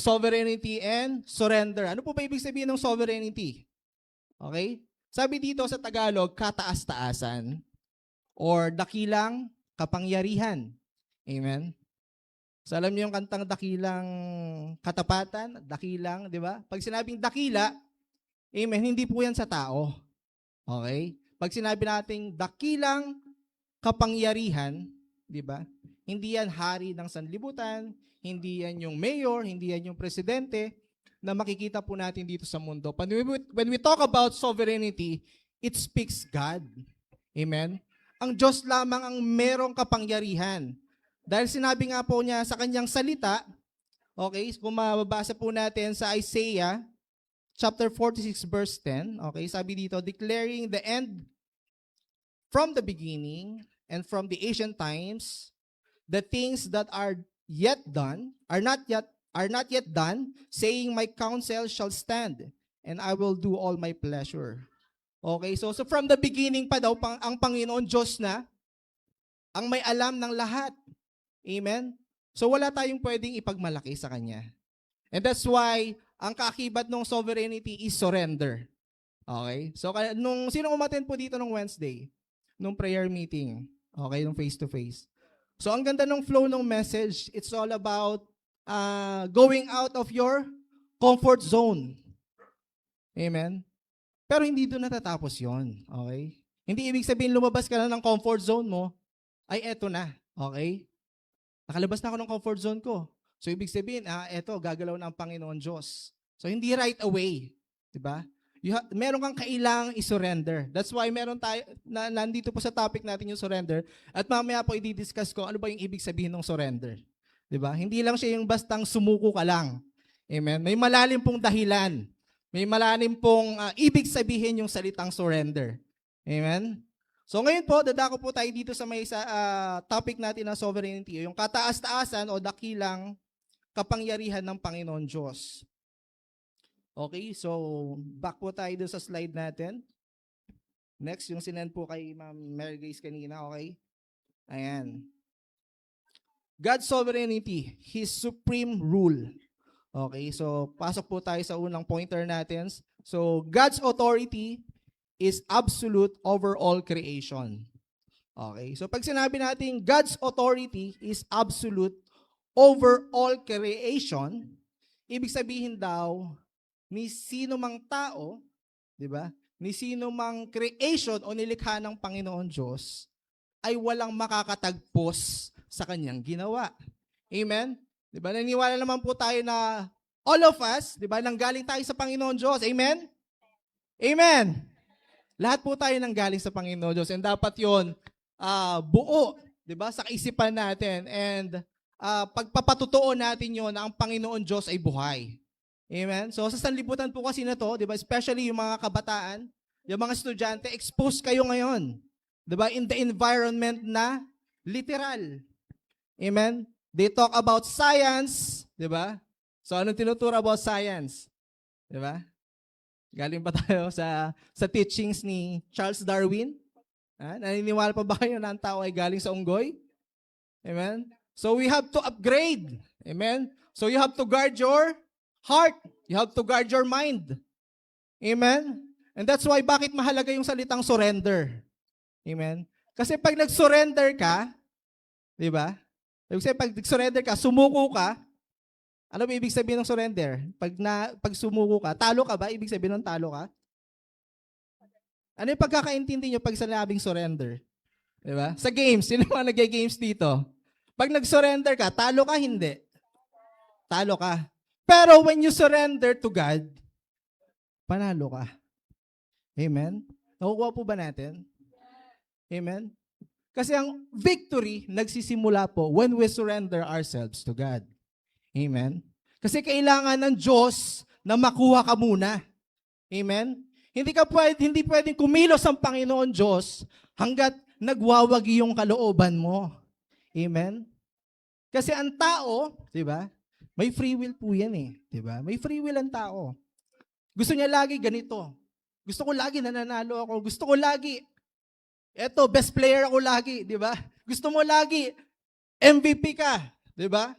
sovereignty and surrender. Ano po ba ibig sabihin ng sovereignty? Okay? Sabi dito sa Tagalog, kataas-taasan or dakilang kapangyarihan. Amen? So alam niyo yung kantang dakilang katapatan, dakilang, di ba? Pag sinabing dakila, amen, hindi po yan sa tao. Okay? Pag sinabi nating dakilang kapangyarihan, di ba? Hindi yan hari ng sanlibutan, hindi yan yung mayor, hindi yan yung presidente na makikita po natin dito sa mundo. When we talk about sovereignty, it speaks God. Amen? Ang Diyos lamang ang merong kapangyarihan. Dahil sinabi nga po niya sa kanyang salita, okay, kung mababasa po natin sa Isaiah chapter 46 verse 10, okay, sabi dito, declaring the end from the beginning and from the ancient times, the things that are yet done, are not yet done, saying, my counsel shall stand, and I will do all my pleasure. Okay, so from the beginning pa daw, ang Panginoon Diyos na, ang may alam ng lahat. Amen? So wala tayong pwedeng ipagmalaki sa Kanya. And that's why, ang kaakibat ng sovereignty is surrender. Okay? So sino umattend po dito nung Wednesday? Nung prayer meeting. Okay, nung face-to-face. So ang ganda ng flow ng message, it's all about going out of your comfort zone. Amen? Pero hindi doon natatapos yon. Okay? Hindi ibig sabihin lumabas ka na ng comfort zone mo, ay eto na. Okay? Nakalabas na ako ng comfort zone ko. So ibig sabihin, eto, gagalaw na ang Panginoon Diyos. So hindi right away. Diba? Meron kang kailangang i-surrender. That's why meron tayo, nandito po sa topic natin yung surrender. At mamaya po i-discuss ko ano ba yung ibig sabihin ng surrender. Diba? Hindi lang siya yung bastang sumuko ka lang. Amen? May malalim pong dahilan. May malalim pong ibig sabihin yung salitang surrender. Amen? So ngayon po, dadako po tayo dito sa may topic natin ng sovereignty, yung kataas-taasan o dakilang kapangyarihan ng Panginoon Diyos. Okay, so back po tayo doon sa slide natin. Next, yung sinend po kay Ma'am Mary Grace kanina, okay? Ayan. God's sovereignty, His supreme rule. Okay, so pasok po tayo sa unang pointer natin. So God's authority is absolute over all creation. Okay, so pag sinabi natin God's authority is absolute over all creation, ibig sabihin daw, ni sino mang tao, di ba? Ni sino mang creation o nilikha ng Panginoon Diyos ay walang makakatagpos sa kanyang ginawa. Amen? Di ba? Naniniwala naman po tayo na all of us, di ba, nanggaling tayo sa Panginoon Diyos. Amen? Amen? Lahat po tayo nanggaling sa Panginoon Diyos and dapat yon buo, di ba, sa kaisipan natin and pagpapatutuo natin yon na ang Panginoon Diyos ay buhay. Amen? So sa sanlibutan po kasi na to, di ba, especially yung mga kabataan, yung mga estudyante, exposed kayo ngayon. Di ba? In the environment na literal. Amen? They talk about science, di ba? So anong tinuturo about science? Di ba? Galing pa tayo sa teachings ni Charles Darwin. Naniniwala pa ba kayo na ang tao ay galing sa unggoy? Amen? So we have to upgrade. Amen? So you have to guard your heart. You have to guard your mind. Amen? And that's why bakit mahalaga yung salitang surrender. Amen? Kasi pag nag-surrender ka, di ba? Pag nag-surrender ka, sumuko ka, ano ba ibig sabihin ng surrender? Pag sumuko ka, talo ka ba? Ibig sabihin ng talo ka? Ano yung pagkakaintindi nyo pag sinabing surrender? Di ba? Sa games, sino mga nag-games dito? Pag nag-surrender ka, talo ka, hindi. Talo ka. Pero when you surrender to God, panalo ka. Amen? Nakukuha po ba natin? Amen? Kasi ang victory nagsisimula po when we surrender ourselves to God. Amen? Kasi kailangan ng Diyos na makuha ka muna. Amen? Hindi pwedeng kumilos ang Panginoon Diyos hanggat nagwawagi yung kalooban mo. Amen? Kasi ang tao, di ba? May free will po yan eh. Di ba? May free will ang tao. Gusto niya lagi ganito. Gusto ko lagi nananalo ako. Gusto ko lagi, best player ako lagi. Di ba? Gusto mo lagi, MVP ka. Di ba?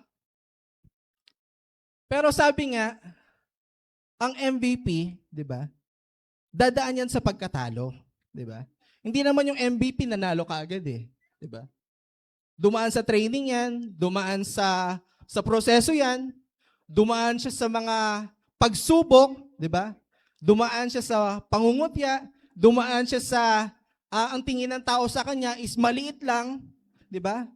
Pero sabi nga, ang MVP, di ba, dadaan yan sa pagkatalo. Di ba? Hindi naman yung MVP nanalo ka agad eh. Di ba? Dumaan sa training yan, dumaan sa proseso yan, dumaan siya sa mga pagsubok, di ba? Dumaan siya sa pangungutya, dumaan siya sa ang tingin ng tao sa kanya is maliit lang, di ba?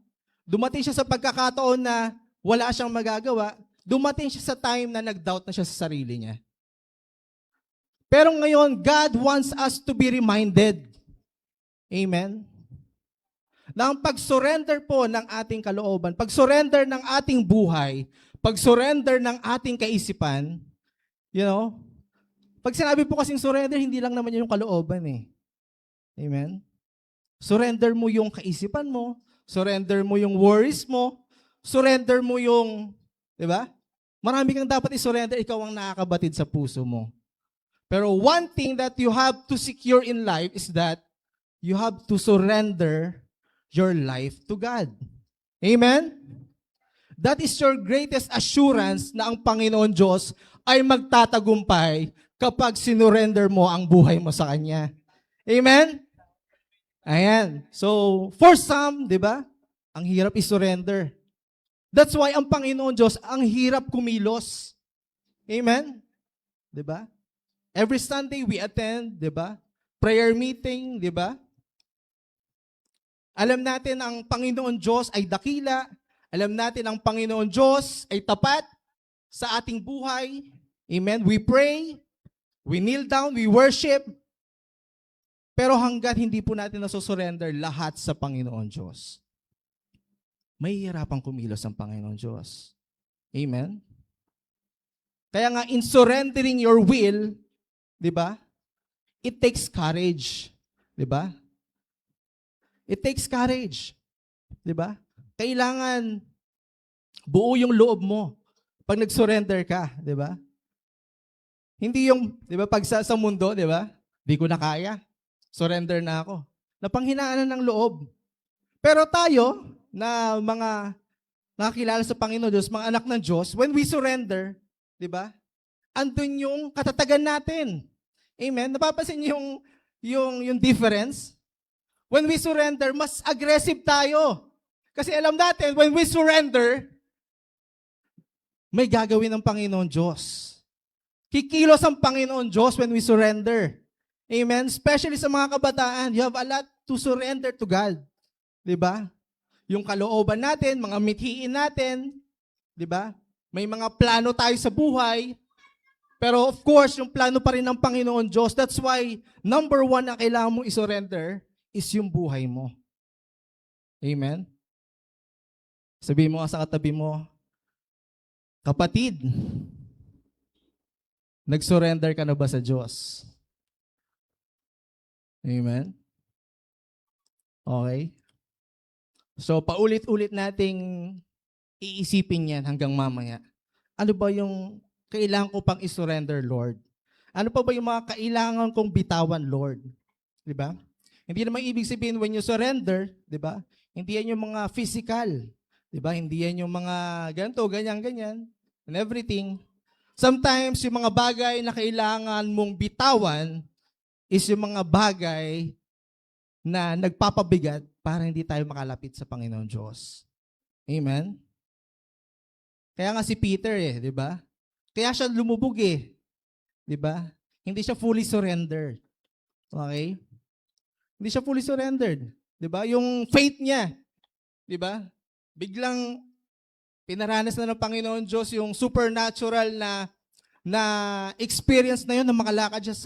Dumating siya sa pagkakataon na wala siyang magagawa, dumating siya sa time na nag-doubt na siya sa sarili niya. Pero ngayon, God wants us to be reminded. Amen? Na ang pag-surrender po ng ating kalooban, pag-surrender ng ating buhay, pag-surrender ng ating kaisipan, pag sinabi po kasing surrender, hindi lang naman yung kalooban eh. Amen? Surrender mo yung kaisipan mo, surrender mo yung worries mo, surrender mo yung, di ba? Marami kang dapat i-surrender, ikaw ang nakakabatid sa puso mo. Pero one thing that you have to secure in life is that you have to surrender your life to God. Amen? That is your greatest assurance na ang Panginoon Diyos ay magtatagumpay kapag sinurrender mo ang buhay mo sa Kanya. Amen? Ayan. So, for some, di ba, ang hirap i-surrender. That's why ang Panginoon Diyos, ang hirap kumilos. Amen? Di ba? Every Sunday we attend, di ba? Prayer meeting, di ba? Alam natin ang Panginoon Diyos ay dakila. Alam natin ang Panginoon Diyos ay tapat sa ating buhay. Amen? We pray, we kneel down, we worship. Pero hanggat hindi po natin nasusurrender lahat sa Panginoon Diyos, may hirapang kumilos ang Panginoon Diyos. Amen? Kaya nga, in surrendering your will, di ba? It takes courage. Di ba? It takes courage. Di ba? Kailangan buo yung loob mo pag nag-surrender ka. Di ba? Hindi yung, di ba, pag sa mundo, di ba? Di ko na kaya. Surrender na ako. Napanghinaan ng loob. Pero tayo, na mga nakakilala sa Panginoon Diyos, mga anak ng Diyos, when we surrender, di ba? Andun yung katatagan natin. Amen? Napapansin niyo yung difference? When we surrender, mas aggressive tayo. Kasi alam natin, when we surrender, may gagawin ng Panginoon Diyos. Kikilos ang Panginoon Diyos when we surrender. Amen? Especially sa mga kabataan, you have a lot to surrender to God. Diba? Yung kalooban natin, mga mithiin natin, diba? May mga plano tayo sa buhay, pero of course, yung plano pa rin ng Panginoon Diyos. That's why, number one na kailangan mong isurrender is yung buhay mo. Amen? Sabihin mo sa katabi mo, kapatid, nag-surrender ka na ba sa Diyos? Amen? Okay? So, paulit-ulit nating iisipin yan hanggang mamaya. Ano ba yung kailangan ko pang isurrender, Lord? Ano pa ba yung mga kailangan kong bitawan, Lord? Diba? Hindi naman ibig sabihin when you surrender, diba? Hindi yan yung mga physical. Diba? Hindi yan yung mga ganito, ganyan, and everything. Sometimes, yung mga bagay na kailangan mong bitawan is yung mga bagay na nagpapabigat para hindi tayo makalapit sa Panginoon Diyos. Amen? Kaya nga si Peter di ba? Kaya siya lumubog di ba? Hindi siya fully surrendered. Okay? Hindi siya fully surrendered. Di ba? Yung faith niya, di ba? Biglang pinaranas na ng Panginoon Diyos yung supernatural na experience na yun na makalakad siya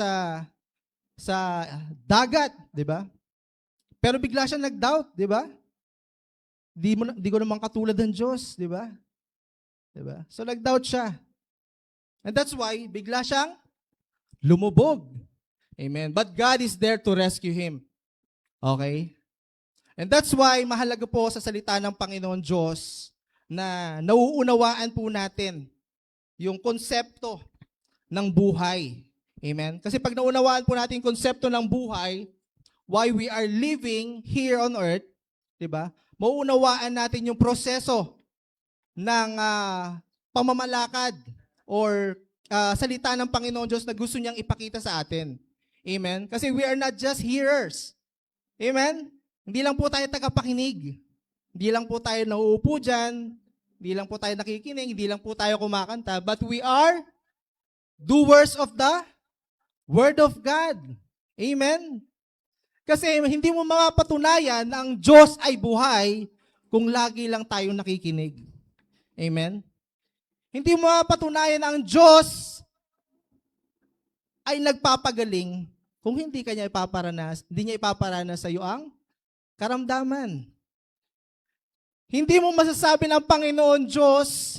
sa dagat, di ba? Pero bigla siya nag-doubt, di ba? Di ko naman katulad ng Diyos, di ba? Di ba? So nag-doubt siya. And that's why bigla siyang lumubog. Amen. But God is there to rescue him. Okay? And that's why mahalaga po sa salita ng Panginoon Diyos na nauunawaan po natin yung konsepto ng buhay. Amen? Kasi pag naunawaan po natin yung konsepto ng buhay, why we are living here on earth, di ba? Mauunawaan natin yung proseso ng pamamalakad or salita ng Panginoon Diyos na gusto niyang ipakita sa atin. Amen? Kasi we are not just hearers. Amen? Hindi lang po tayo tagapakinig. Hindi lang po tayo nauupo dyan. Hindi lang po tayo nakikinig. Hindi lang po tayo kumakanta. But we are doers of the Word of God. Amen? Kasi hindi mo mapatunayan na ang Diyos ay buhay kung lagi lang tayong nakikinig. Amen? Hindi mo mapatunayan na ang Diyos ay nagpapagaling kung hindi niya ipaparanas sa iyo ang karamdaman. Hindi mo masasabi ng Panginoon Diyos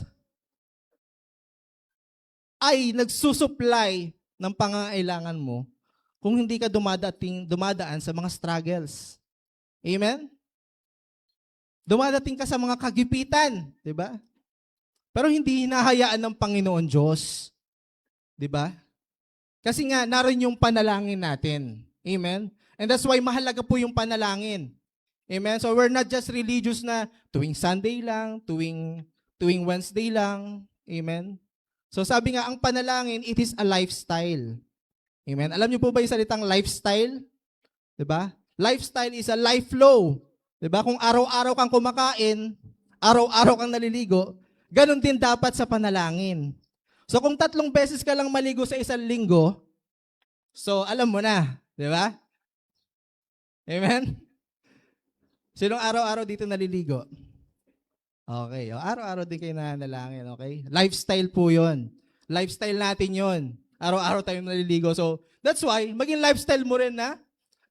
ay nagsusupply ng pangangailangan mo kung hindi ka dumadaan sa mga struggles. Amen? Dumadating ka sa mga kagipitan, di ba? Pero hindi hinahayaan ng Panginoon Diyos. Di ba? Kasi nga, naroon yung panalangin natin. Amen? And that's why mahalaga po yung panalangin. Amen? So we're not just religious na tuwing Sunday lang, tuwing Wednesday lang. Amen? So sabi nga, ang panalangin, it is a lifestyle. Amen? Alam niyo po ba yung salitang lifestyle? Diba? Lifestyle is a life flow. Diba? Kung araw-araw kang kumakain, araw-araw kang naliligo, ganun din dapat sa panalangin. So kung 3 beses ka lang maligo sa isang linggo, so alam mo na. Diba? Amen? Sinong araw-araw dito naliligo? Okay. Araw-araw din kayo nanalangin. Okay? Lifestyle po yun. Lifestyle natin yun. Araw-araw tayong naliligo. So, that's why, maging lifestyle mo rin na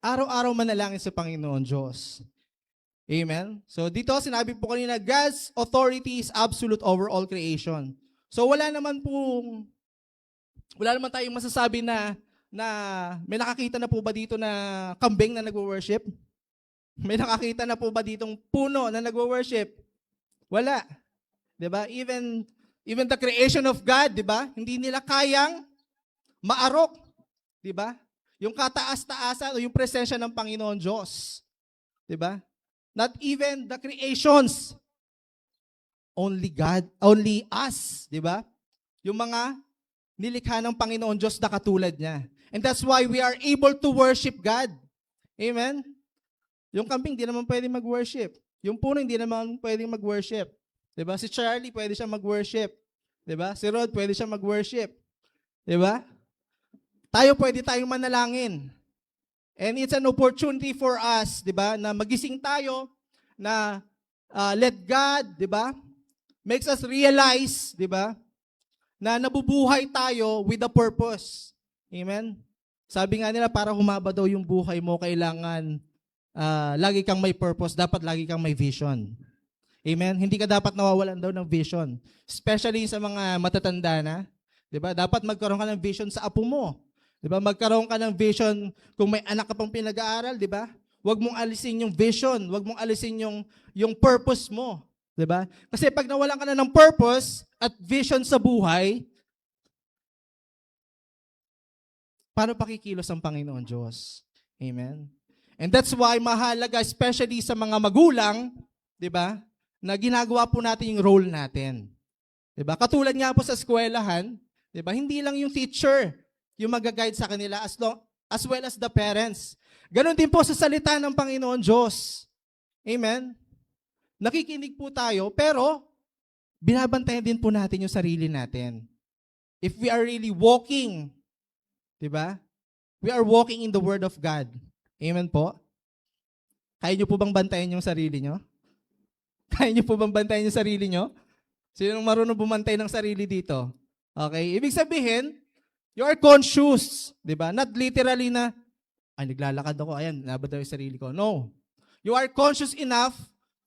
araw-araw manalangin sa Panginoon Diyos. Amen? So, dito sinabi po kanina, God's authority is absolute over all creation. So, wala naman tayong masasabi na may nakakita na po ba dito na kambing na nagwo-worship? May nakakita na po ba ditong puno na nagwo-worship? Wala. 'Di ba? Even the creation of God, 'di ba? Hindi nila kayang maarok, 'di ba? Yung kataas-taasan o yung presensya ng Panginoon Diyos. 'Di ba? Not even the creations. Only God, only us, 'di ba? Yung mga nilikha ng Panginoon Diyos na katulad niya. And that's why we are able to worship God. Amen? Yung kambing, hindi naman pwede mag-worship. Yung puno, hindi naman pwede mag-worship. Diba? Si Charlie, pwede siya mag-worship. Diba? Si Rod, pwede siya mag-worship. Diba? Pwede tayong manalangin. And it's an opportunity for us, diba, na magising tayo, na let God, diba, makes us realize, diba, na nabubuhay tayo with a purpose. Amen? Sabi nga nila, para humaba daw yung buhay mo, kailangan lagi kang may purpose, dapat lagi kang may vision. Amen? Hindi ka dapat nawawalan daw ng vision. Especially sa mga matatanda na. Diba? Dapat magkaroon ka ng vision sa apo mo. Diba? Magkaroon ka ng vision kung may anak ka pang pinag-aaral. Diba? Huwag mong alisin yung vision. Huwag mong alisin yung purpose mo. Diba? Kasi pag nawalan ka na ng purpose at vision sa buhay, paano pakikilos ang Panginoon Diyos? Amen? And that's why mahalaga, especially sa mga magulang, di ba, na ginagawa po natin yung role natin. Di ba? Katulad nga po sa eskwelahan, di ba, hindi lang yung teacher yung mag-guide sa kanila as well as the parents. Ganon din po sa salita ng Panginoon Diyos. Amen? Nakikinig po tayo, pero binabantayan din po natin yung sarili natin. If we are really walking, di ba, we are walking in the Word of God. Amen po? Kaya nyo po bang bantayan yung sarili nyo? Kaya nyo po bang bantayan yung sarili nyo? Sinong marunong bumantay ng sarili dito? Okay? Ibig sabihin, you are conscious. Diba? Not literally na, ay, naglalakad ako, ayan, nabadaw yung sarili ko. No. You are conscious enough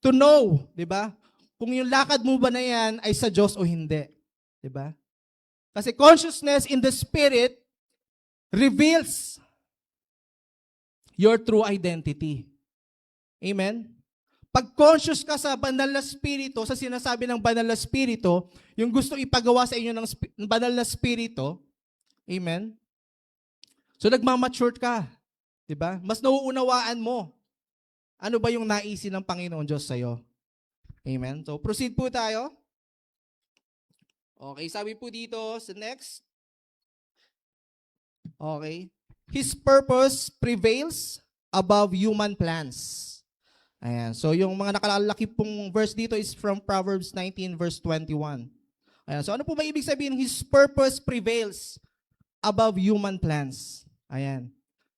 to know, diba? Kung yung lakad mo ba na yan ay sa Diyos o hindi. Diba? Kasi consciousness in the Spirit reveals your true identity. Amen? Pag conscious ka sa banal na spirito, sa sinasabi ng banal na spirito, yung gusto ipagawa sa inyo ng banal na spirito, amen? So nagmamature ka, di ba? Mas nauunawaan mo ano ba yung naisin ng Panginoon Diyos sa'yo. Amen? So proceed po tayo. Okay, sabi po dito sa next. Okay. His purpose prevails above human plans. Ayan. So yung mga nakalalaki pong verse dito is from Proverbs 19 verse 21. Ayan. So ano po ba ibig sabihin? His purpose prevails above human plans. Ayan.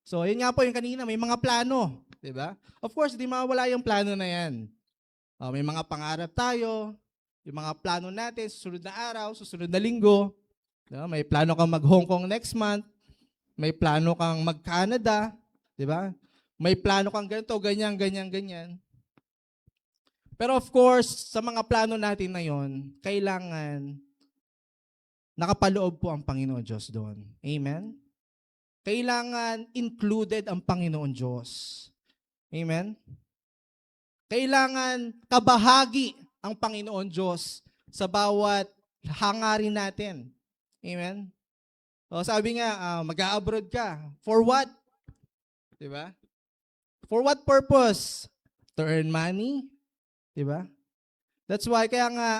So yun nga po yung kanina, may mga plano. Diba? Of course, di mawala yung plano na yan. May mga pangarap tayo, yung mga plano natin, susunod na araw, susunod na linggo. Diba? May plano kang mag-Hong Kong next month. May plano kang mag-Canada. Diba? May plano kang ganito, ganyan, ganyan, ganyan. Pero of course, sa mga plano natin na yon, kailangan nakapaloob po ang Panginoon Diyos doon. Amen? Kailangan included ang Panginoon Diyos. Amen? Kailangan kabahagi ang Panginoon Diyos sa bawat hangarin natin. Amen? O sabi nga, mag-a-abroad ka. For what? Diba? For what purpose? To earn money? Diba? That's why, kaya nga,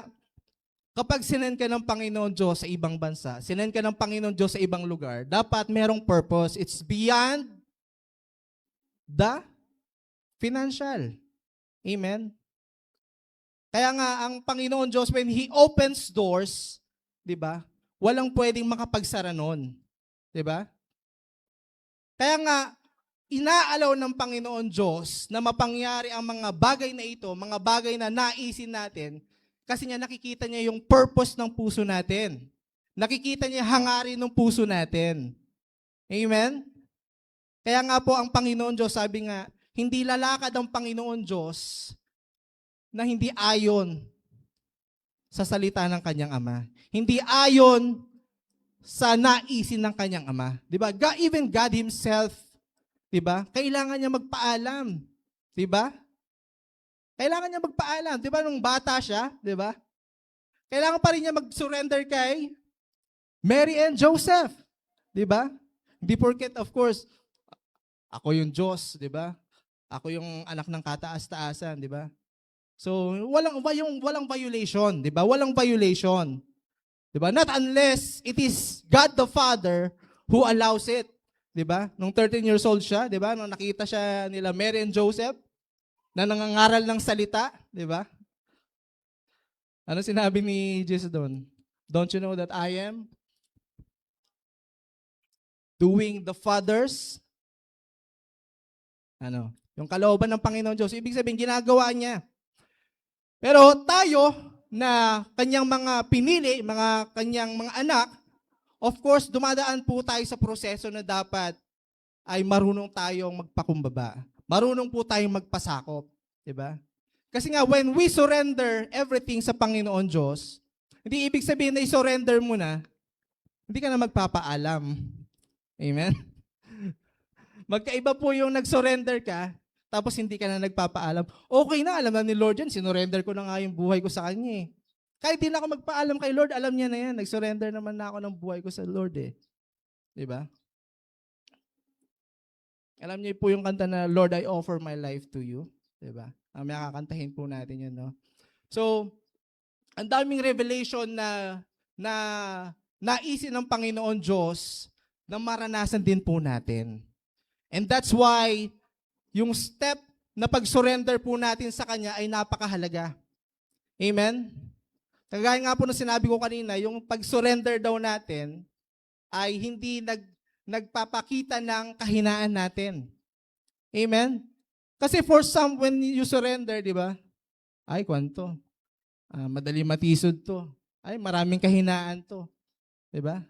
kapag sinend ka ng Panginoon Diyos sa ibang bansa, sinend ka ng Panginoon Diyos sa ibang lugar, dapat merong purpose. It's beyond the financial. Amen? Kaya nga, ang Panginoon Diyos, when He opens doors, di ba, walang pwedeng makapagsara nun. Di ba? Kaya nga, inaalaw ng Panginoon Diyos na mapangyari ang mga bagay na ito, mga bagay na naisin natin, kasi niya nakikita niya yung purpose ng puso natin. Nakikita niya hangarin ng puso natin. Amen? Kaya nga po ang Panginoon Diyos, sabi nga, hindi lalakad ang Panginoon Diyos na hindi ayon sa salita ng kanyang Ama. Hindi ayon sa naisin ng kanyang Ama. Diba? Even God Himself, diba? Kailangan niya magpaalam. Diba? Kailangan niya magpaalam. Diba? Nung bata siya, diba? Kailangan pa rin niya mag-surrender kay Mary and Joseph. Diba? Hindi porket, of course, ako yung Diyos, diba? Ako yung anak ng kataas-taasan, diba? So, walang violation, diba? Walang violation. Diba? Not unless it is God the Father who allows it. Diba? Nung 13 years old siya, diba? Nung nakita siya nila Mary and Joseph, na nangangaral ng salita, di ba? Ano sinabi ni Jesus doon? Don't you know that I am doing the Father's, yung kalooban ng Panginoon Diyos. Ibig sabihin, ginagawa niya. Pero tayo, na kanyang mga pinili, kanyang mga anak, of course, dumadaan po tayo sa proseso na dapat ay marunong tayong magpakumbaba. Marunong po tayong magpasakop. Diba? Kasi nga, when we surrender everything sa Panginoon Diyos, hindi ibig sabihin na i-surrender mo na, hindi ka na magpapaalam. Amen? Magkaiba po yung nag-surrender ka, tapos hindi ka na nagpapaalam. Okay na, alam na ni Lord yan, sinurrender ko na nga yung buhay ko sa Kanya eh. Kahit di na ako magpaalam kay Lord, alam niya na yan, nag-surrender naman na ako ng buhay ko sa Lord eh. Diba? Alam niyo po yung kanta na, Lord, I offer my life to you. Diba? May kakantahin po natin yun, no? So, ang daming revelation na naisin ng Panginoon Diyos na maranasan din po natin. And that's why, yung step na pag-surrender po natin sa Kanya ay napakahalaga. Amen? Kagaya nga po na sinabi ko kanina, yung pag-surrender daw natin ay hindi nagpapakita ng kahinaan natin. Amen? Kasi for some, when you surrender, di ba? Ay, kwanto. Madali matisod to. Ay, maraming kahinaan to. Di ba?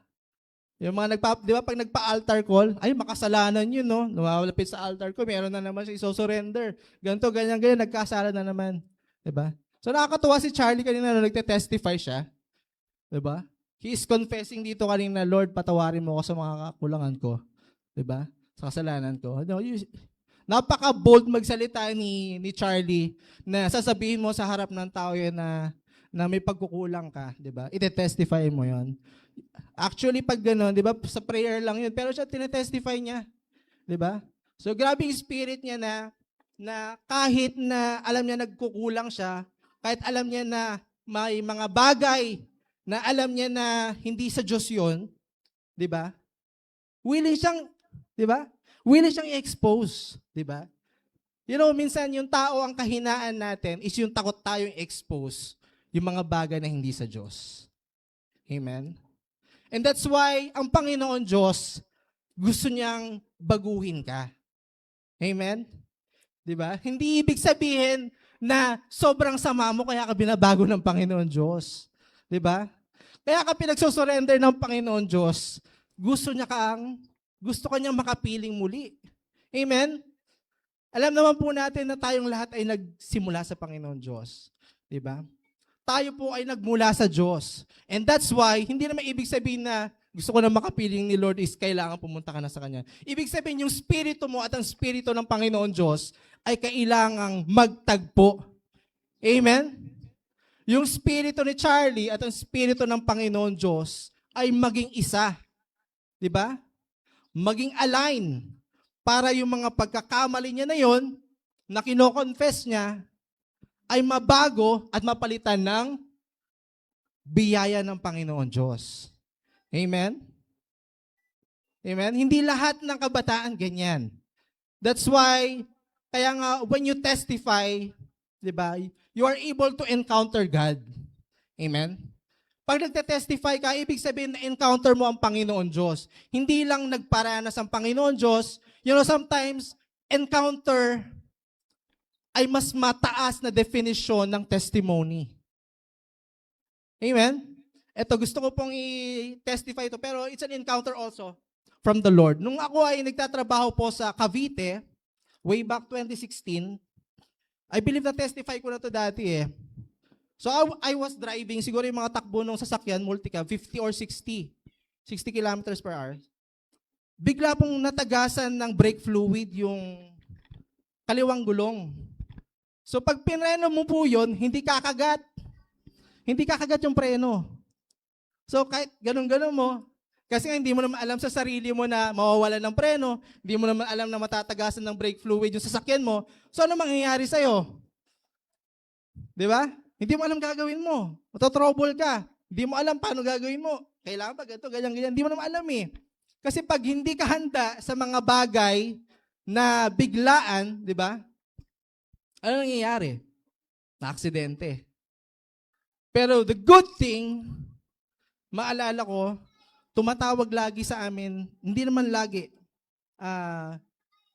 Yung mga di ba, pag nagpa-altar call, ay, makasalanan yun, no? Lumawalapit sa altar call, meron na naman siya iso-surrender. Ganito, ganyan, nagkasala na naman. Di ba? So, nakakatuwa si Charlie kanina na nagte-testify siya. Di ba? He is confessing dito kanina, Lord, patawarin mo ako sa mga kakulangan ko. Di ba? Sa kasalanan ko. No, napaka-bold magsalita ni Charlie na sasabihin mo sa harap ng tao yun na may pagkukulang ka, di ba? Ite-testify mo yon. Actually, pag gano'n, di ba, sa prayer lang yun. Pero siya, tinetestify niya. Di ba? So, grabe yung spirit niya na kahit na alam niya nagkukulang siya, kahit alam niya na may mga bagay na alam niya na hindi sa Diyos yun, di ba? Willing siyang, di ba? Willing siyang i-expose, di ba? You know, minsan yung tao, ang kahinaan natin is yung takot tayong expose yung mga bagay na hindi sa Diyos. Amen? And that's why ang Panginoon Diyos gusto niyang baguhin ka. Amen? Diba? Hindi ibig sabihin na sobrang sama mo kaya ka binabago ng Panginoon Diyos. Diba? Kaya ka pinagsusurrender ng Panginoon Diyos, gusto ka niyang makapiling muli. Amen? Alam naman po natin na tayong lahat ay nagsimula sa Panginoon Diyos. Diba? Tayo po ay nagmula sa Diyos. And that's why, hindi naman ibig sabihin na gusto ko na makapiling ni Lord is kailangan pumunta ka na sa Kanya. Ibig sabihin, yung spirito mo at ang spirito ng Panginoon Diyos ay kailangang magtagpo. Amen? Yung spirito ni Charlie at ang spirito ng Panginoon Diyos ay maging isa. Diba? Maging align para yung mga pagkakamali niya na yon na kino-confess niya ay mabago at mapalitan ng biyaya ng Panginoon Diyos. Amen? Amen? Hindi lahat ng kabataan ganyan. That's why, kaya nga, when you testify, di ba, you are able to encounter God. Amen? Pag nagte-testify ka, ibig sabihin na encounter mo ang Panginoon Diyos. Hindi lang nagparanas ang Panginoon Diyos. You know, sometimes, encounter ay mas mataas na definition ng testimony. Amen? Ito, gusto ko pong i-testify ito, pero it's an encounter also from the Lord. Nung ako ay nagtatrabaho po sa Cavite, way back 2016, I believe na testify ko na to dati eh. So I was driving, siguro yung mga takbo ng sasakyan, multicab, 50 or 60 kilometers per hour. Bigla pong natagasan ng brake fluid yung kaliwang gulong. So pag pinreno mo po yun, hindi kakagat. Hindi kakagat yung preno. So kahit ganun-ganun mo, kasi hindi mo naman alam sa sarili mo na mawawalan ng preno, hindi mo naman alam na matatagasan ng brake fluid yung sasakyan mo, so ano mangyayari sa'yo? Di ba? Hindi mo alam gagawin mo. Matotrouble ka. Hindi mo alam paano gagawin mo. Kailangan ba ganito, ganyan-ganyan. Hindi mo naman alam eh. Kasi pag hindi ka handa sa mga bagay na biglaan, di ba? Ano nangyayari? Na-aksidente. Pero the good thing, maalala ko, tumatawag lagi sa amin, hindi naman lagi,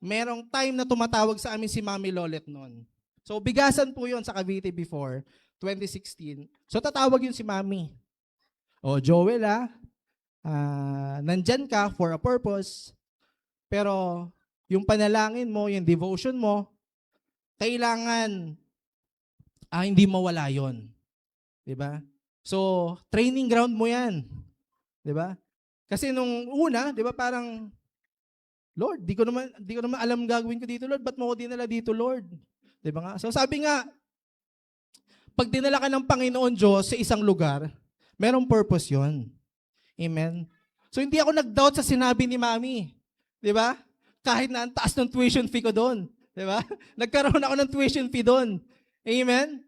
merong time na tumatawag sa amin si Mami Lolet noon. So bigasan po yun sa Cavite before, 2016. So tatawag yun si Mami. O Joel nandyan ka for a purpose, pero yung panalangin mo, yung devotion mo, kailangan hindi mawala yon. Diba? So, training ground mo yan. Diba? Kasi nung una, diba parang, Lord, di ko naman alam gagawin ko dito, Lord. Ba't mo ko dinala dito, Lord? Diba nga? So sabi nga, pag dinala ka ng Panginoon Diyos sa isang lugar, merong purpose yon. Amen? So hindi ako nag-doubt sa sinabi ni Mami. Diba? Kahit na ang taas ng tuition fee ko doon. Diba? Nagkaroon ako ng tuition fee doon. Amen?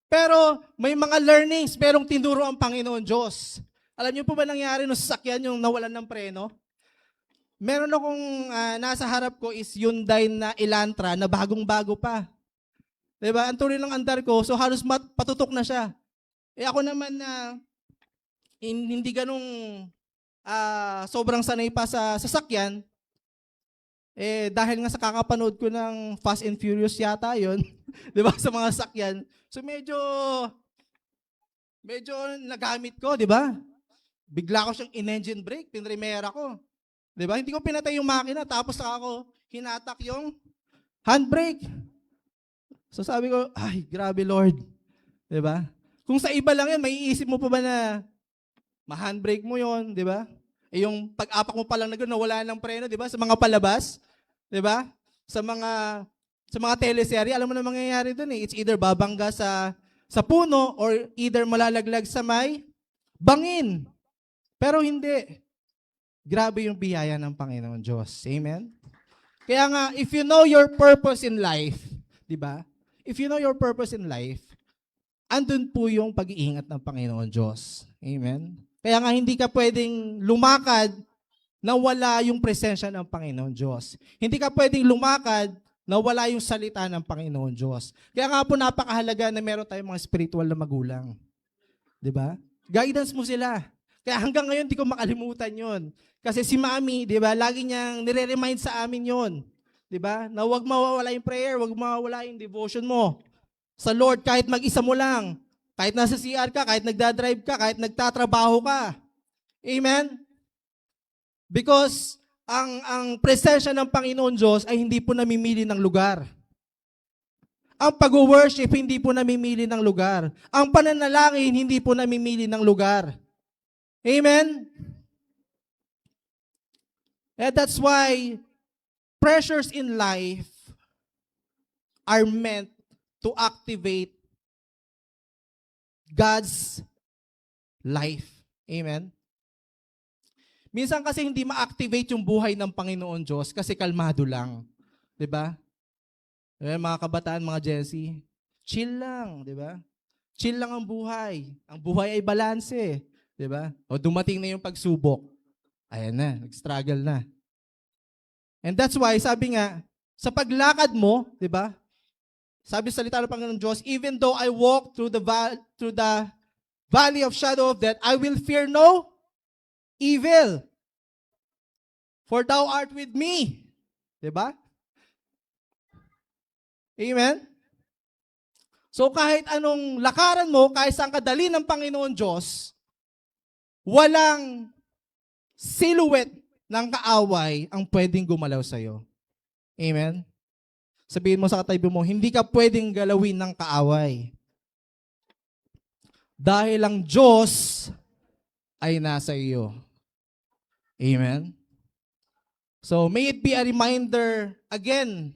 Pero may mga learnings, merong tinuro ang Panginoon Diyos. Alam niyo po ba nangyari nung sasakyan yung nawalan ng preno? Meron akong nasa harap ko is Hyundai na Elantra na bagong-bago pa. Diba? Ang tuloy ng andar ko, so halos patutok na siya. Eh ako naman na hindi ganung sobrang sanay pa sa sasakyan, eh dahil nga sa kakapanood ko ng Fast and Furious yata yon, 'di ba, sa mga sasakyan. So medyo nagamit ko, 'di ba? Bigla ko siyang in-engine brake, pinremera ko. 'Di ba? Hindi ko pinatay yung makina tapos saka ako hinatak yung handbrake. So sabi ko, ay, grabe Lord. 'Di ba? Kung sa iba lang 'yan, maiisip mo pa ba na ma-handbrake mo 'yon, 'di ba? Eh yung pag-apak mo pa lang na gano'n, wala ng preno, 'di ba? Sa mga palabas, 'di ba? Sa mga teleserye, alam mo na mangyayari doon eh. It's either babangga sa puno or either malalaglag sa may bangin. Pero hindi. Grabe yung biyaya ng Panginoon Diyos. Amen? Kaya nga, if you know your purpose in life, di ba? If you know your purpose in life, andun po yung pag-iingat ng Panginoon Diyos. Amen? Kaya nga hindi ka pwedeng lumakad na wala yung presensya ng Panginoon Diyos. Hindi ka pwedeng lumakad na wala yung salita ng Panginoon Diyos. Kaya nga po napakahalaga na meron tayong mga spiritual na magulang. 'Di ba? Guidance mo sila. Kaya hanggang ngayon di ko makalimutan 'yon. Kasi si Mami, 'di ba, lagi niyang nire-remind sa amin 'yon. 'Di ba? Na huwag mawawala yung prayer, huwag mawawala yung devotion mo sa Lord kahit mag-isa mo lang. Kahit nasa CR ka, kahit nagdadrive ka, kahit nagtatrabaho ka. Amen? Because ang presensya ng Panginoon Diyos ay hindi po namimili ng lugar. Ang pag-worship hindi po namimili ng lugar. Ang pananalangin hindi po namimili ng lugar. Amen? And that's why pressures in life are meant to activate God's life. Amen? Minsan kasi hindi ma-activate yung buhay ng Panginoon Diyos kasi kalmado lang. 'Di ba? Mga kabataan, mga Gen Z, chill lang, 'di ba? Chill lang ang buhay. Ang buhay ay balanse, 'di ba? O dumating na yung pagsubok. Ayan na, nag-struggle na. And that's why sabi nga, sa paglakad mo, 'di ba? Sabi sa salita ng Panginoon Diyos, even though I walk through the valley of shadow of death, I will fear no evil. For thou art with me. Diba? Amen? So kahit anong lakaran mo, kahit saan kadali ng Panginoon Diyos, walang silhouette ng kaaway ang pwedeng gumalaw sa'yo. Amen? Sabihin mo sa katabi mo, hindi ka pwedeng galawin ng kaaway. Dahil ang Diyos ay nasa iyo. Amen? So, may it be a reminder again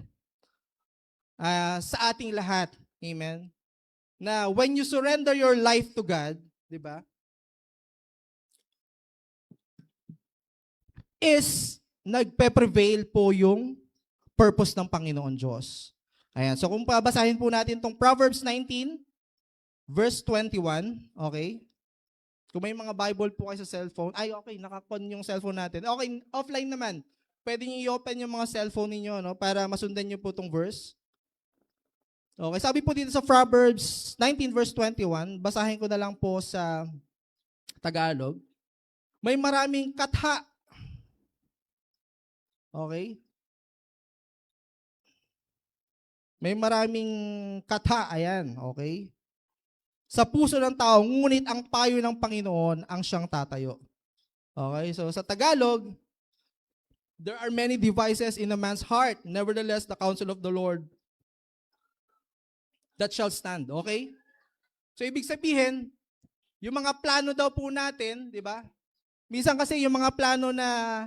sa ating lahat. Amen? Na when you surrender your life to God, di ba? Is nagpe-prevail po yung purpose ng Panginoon Diyos. Ayan. So, kung pabasahin po natin itong Proverbs 19, verse 21, okay? Kung may mga Bible po kayo sa cellphone, ay okay, nakakon yung cellphone natin. Okay, offline naman. Pwede nyo i-open yung mga cellphone ninyo, no, para masundan nyo po itong verse. Okay, sabi po dito sa Proverbs 19 verse 21, basahin ko na lang po sa Tagalog. May maraming katha. Okay? May maraming katha, ayan, okay? Sa puso ng tao, ngunit ang payo ng Panginoon ang siyang tatayo. Okay, so sa Tagalog, there are many devices in a man's heart. Nevertheless, the counsel of the Lord that shall stand. Okay? So, ibig sabihin, yung mga plano daw po natin, di ba? Minsan kasi yung mga plano na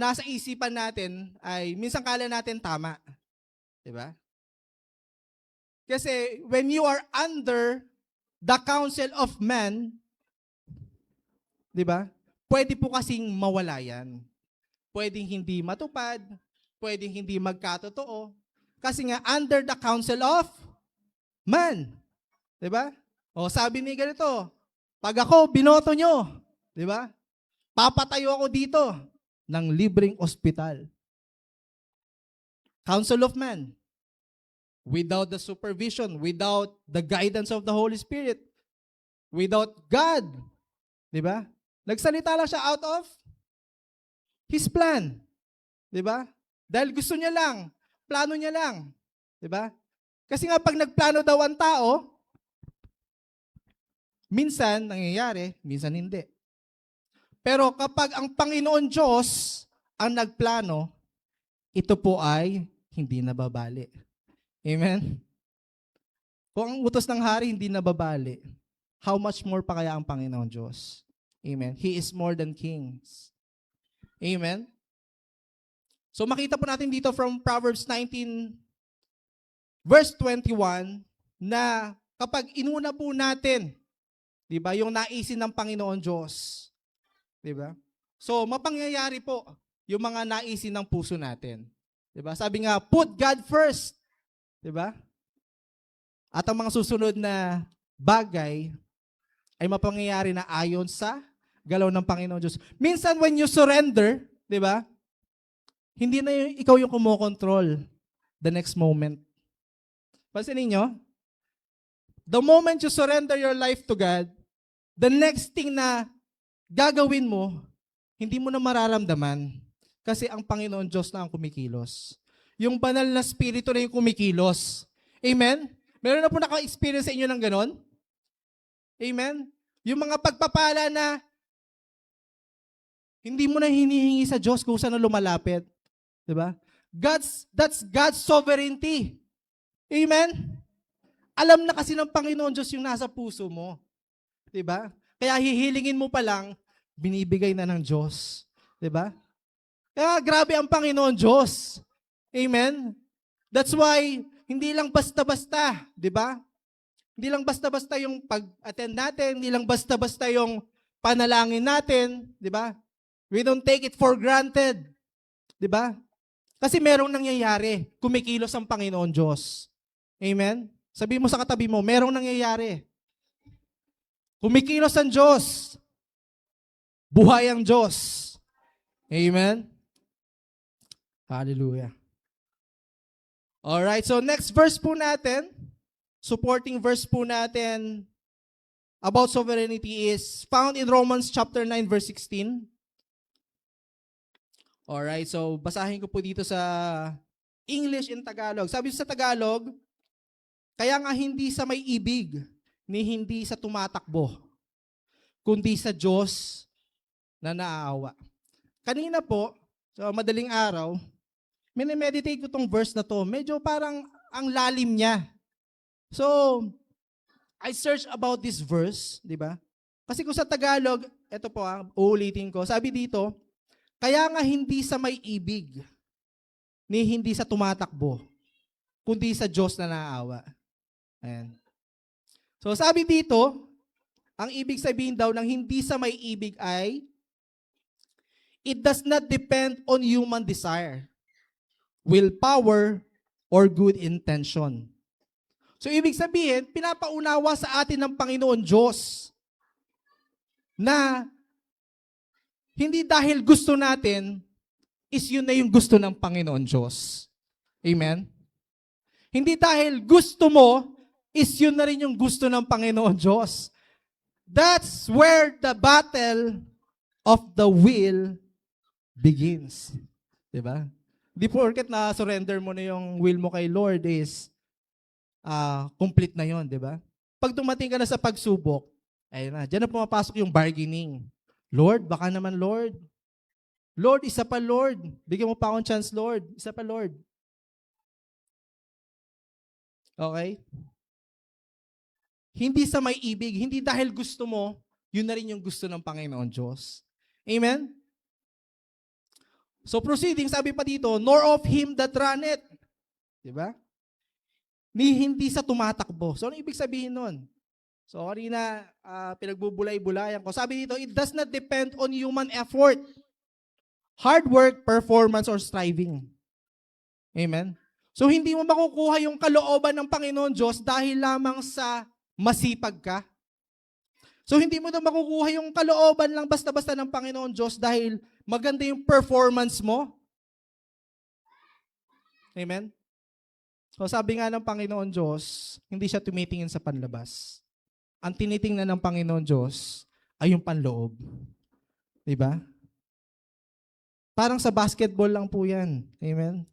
nasa isipan natin ay minsan kala natin tama. Di ba? Kasi when you are under the counsel of man, di ba? Pwede po kasing mawala yan. Pwedeng hindi matupad, pwedeng hindi magkatotoo. Kasi nga, under the counsel of man. Diba? O sabi ni ganito, pag ako binoto nyo, diba? Papatayo ako dito ng libreng ospital. Counsel of man. Without the supervision, without the guidance of the Holy Spirit, without God. Diba? Nagsalita lang siya out of His plan. Diba? Dahil gusto niya lang, plano niya lang. Diba? Kasi nga pag nagplano daw ang tao, minsan nangyayari, minsan hindi. Pero kapag ang Panginoon Diyos ang nagplano, ito po ay hindi nababali. Amen? Kung ang utos ng hari hindi nababali, how much more pa kaya ang Panginoon Diyos? Amen? He is more than kings. Amen? So makita po natin dito from Proverbs 19, verse 21, na kapag inuna po natin, di ba, yung naisin ng Panginoon Diyos, di ba? So mapangyayari po yung mga naisin ng puso natin. Di ba? Sabi nga, put God first. Di ba? At ang mga susunod na bagay ay mapangyayari na ayon sa galaw ng Panginoon Diyos. Minsan when you surrender, di ba? Hindi na ikaw yung kumokontrol the next moment. Pansinin nyo? The moment you surrender your life to God, the next thing na gagawin mo, hindi mo na mararamdaman. Kasi ang Panginoon Diyos na ang kumikilos. Yung banal na spirito na yung kumikilos. Amen? Meron na po naka-experience sa inyo ng ganon? Amen? Yung mga pagpapala na hindi mo na hinihingi sa Diyos kung saan na lumalapit. Diba? That's God's sovereignty. Amen? Alam na kasi ng Panginoon Diyos yung nasa puso mo. Diba? Kaya hihilingin mo pa lang, binibigay na ng Diyos. Diba? Kaya grabe ang Panginoon Diyos. Amen? That's why, hindi lang basta-basta. Diba? Hindi lang basta-basta yung pag-attend natin, hindi lang basta-basta yung panalangin natin. Diba? We don't take it for granted. Diba? Kasi merong nangyayari. Kumikilos ang Panginoon Diyos. Amen? Sabi mo sa katabi mo, merong nangyayari. Kumikilos ang Diyos. Buhay ang Diyos. Amen? Hallelujah. Alright, so next verse po natin, supporting verse po natin about sovereignty is found in Romans chapter 9 verse 16. Alright, so basahin ko po dito sa English and Tagalog. Sabi sa Tagalog, kaya nga hindi sa may ibig, ni hindi sa tumatakbo, kundi sa Diyos na naaawa. Kanina po, so madaling araw, minimeditate ko tong verse na to. Medyo parang ang lalim niya. So, I searched about this verse, di ba? Kasi kung sa Tagalog, ito po uulitin ko. Sabi dito, kaya nga hindi sa may ibig, ni hindi sa tumatakbo, kundi sa Diyos na naaawa. Ayan. So sabi dito, ang ibig sabihin daw ng hindi sa may ibig ay, it does not depend on human desire, willpower, or good intention. So ibig sabihin, pinapaunawa sa atin ng Panginoon Diyos na hindi dahil gusto natin, is yun na yung gusto ng Panginoon Diyos. Amen? Hindi dahil gusto mo, is yun na rin yung gusto ng Panginoon Diyos. That's where the battle of the will begins. Diba? Di porket na surrender mo na yung will mo kay Lord is complete na yon, diba? Pag dumating ka na sa pagsubok, ayun na, dyan na pumapasok yung bargaining. Lord, baka naman Lord. Lord, isa pa Lord. Bigyan mo pa akong chance Lord. Isa pa Lord. Okay? Hindi sa may ibig, hindi dahil gusto mo, yun na rin yung gusto ng Panginoon Diyos. Amen? So proceeding, sabi pa dito, nor of him that runneth. Diba? Ni hindi sa tumatakbo. So ano ibig sabihin nun? So kanina, pinagbubulay-bulayan ko. Sabi dito, it does not depend on human effort, hard work, performance, or striving. Amen? So hindi mo makukuha yung kalooban ng Panginoon Diyos dahil lamang sa masipag ka. So hindi mo na makukuha yung kalooban lang basta-basta ng Panginoon Diyos dahil maganda yung performance mo. Amen? So sabi nga ng Panginoon Diyos, hindi siya tumitingin sa panlabas. Ang tinitingnan ng Panginoon Diyos ay yung panloob. Diba? Parang sa basketball lang po yan. Amen?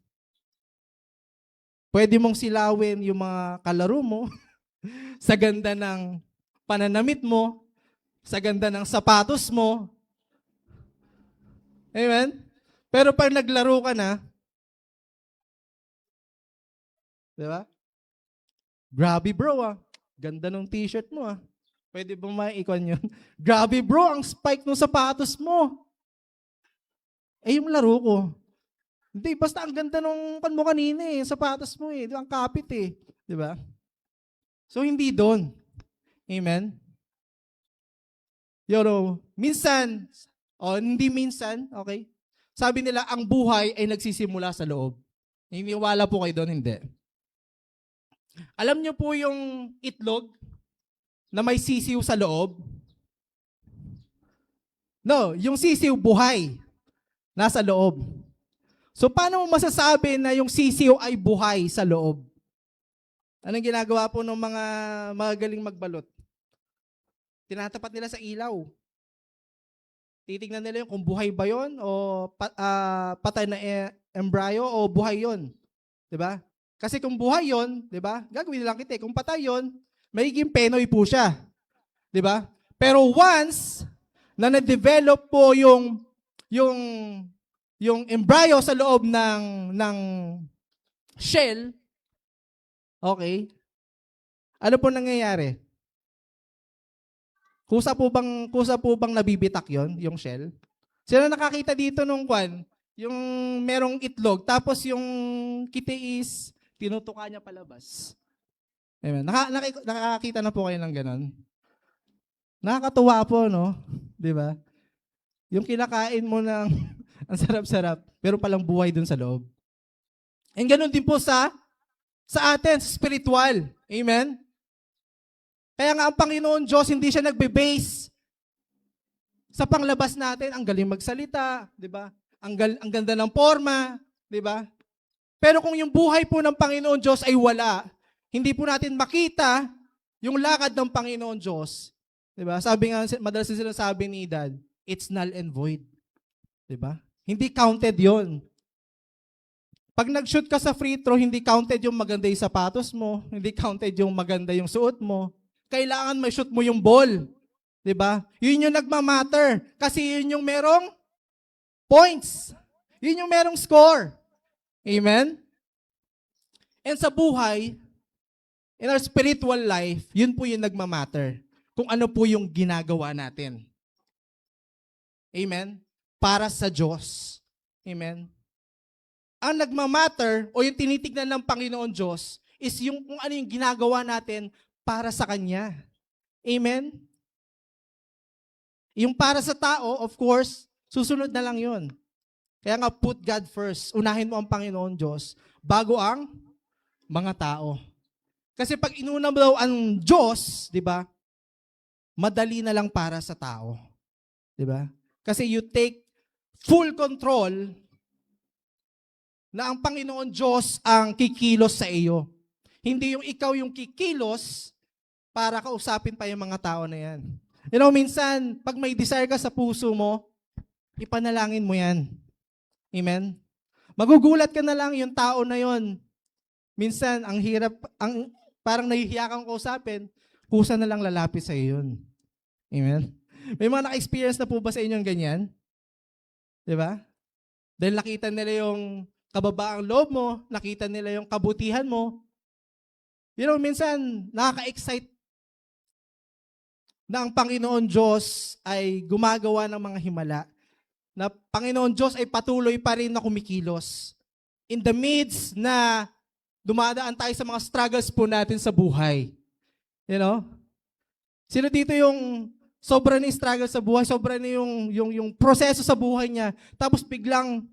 Pwede mong silawin yung mga kalaro mo sa ganda ng pananamit mo, sa ganda ng sapatos mo. Amen? Pero pag naglaro ka na, di ba? Grabe bro Ganda ng t-shirt mo Pwede ba maikon yun? Grabe bro, ang spike ng sapatos mo. Yung laro ko. Hindi, basta ang ganda nung pan mo kanina sapatos mo Ang kapit Di ba? So hindi doon. Amen? Minsan, hindi minsan, okay? Sabi nila, ang buhay ay nagsisimula sa loob. Niniwala po kayo doon, hindi. Alam niyo po yung itlog na may sisiw sa loob? No, yung sisiw buhay. Nasa loob. So paano mo masasabi na yung sisiw ay buhay sa loob? Anong ginagawa po ng mga magagaling magbalot? Tinatapat nila sa ilaw. Titignan nila yung kung buhay ba yon o patay na embryo o buhay yon. 'Di ba? Kasi kung buhay yon, 'di ba? Gagawin nilang kita. Kung patay yon, magiging penoy po siya. 'Di ba? Pero once na na-develop po yung embryo sa loob ng shell, okay? Ano po nangyayari? Kusa po bang nabibitak yon, yung shell? Sino nakakita dito nung kwan? Yung merong itlog, tapos yung kiti is tinutuka niya palabas. Amen. Nakakita na po kayo ng ganon? Nakakatuwa po, no? Di ba? Yung kinakain mo ng ang sarap-sarap, pero palang buhay dun sa loob. And ganun din po sa atin, spiritual. Amen? Kaya nga ang Panginoon Diyos, hindi siya nagbe-base sa panglabas natin. Ang galing magsalita, di ba? Ang ganda ng forma, di ba? Pero kung yung buhay po ng Panginoon Diyos ay wala, hindi po natin makita yung lakad ng Panginoon Diyos. Di ba? Sabi nga, madalas na sinasabi ni Dad, it's null and void. Di ba? Hindi counted yon. Pag nag-shoot ka sa free throw, hindi counted yung maganda yung sapatos mo, hindi counted yung maganda yung suot mo. Kailangan may shoot mo yung ball. Diba? Yun yung nagmamatter. Kasi yun yung merong points. Yun yung merong score. Amen? And sa buhay, in our spiritual life, yun po yung nagmamatter. Kung ano po yung ginagawa natin. Amen? Para sa Diyos. Amen? Ang nagmamatter o yung tinitignan ng Panginoon Diyos is yung kung ano yung ginagawa natin para sa Kanya. Amen? Yung para sa tao, of course, susunod na lang yun. Kaya nga, put God first. Unahin mo ang Panginoon Diyos bago ang mga tao. Kasi pag inuna mo daw ang Diyos, di ba, madali na lang para sa tao. Di ba? Kasi you take full control na ang Panginoon Diyos ang kikilos sa iyo. Hindi yung ikaw yung kikilos para kausapin pa yung mga tao na yan. You know, minsan, pag may desire ka sa puso mo, ipanalangin mo yan. Amen? Magugulat ka na lang yung tao na yon. Minsan, ang hirap, parang nahihiya kang kausapin, kusa na lang lalapit sa iyo yun. Amen? May mga naka-experience na po ba sa inyong ganyan? Di ba? Dahil nakita nila yung kababaang loob mo, nakita nila yung kabutihan mo. You know, minsan, nakaka-excite na ang Panginoon Diyos ay gumagawa ng mga himala. Na Panginoon Diyos ay patuloy pa rin na kumikilos. In the midst na dumadaan tayo sa mga struggles po natin sa buhay. You know? Sino dito yung sobra na yung struggle sa buhay, sobra na yung proseso sa buhay niya, tapos biglang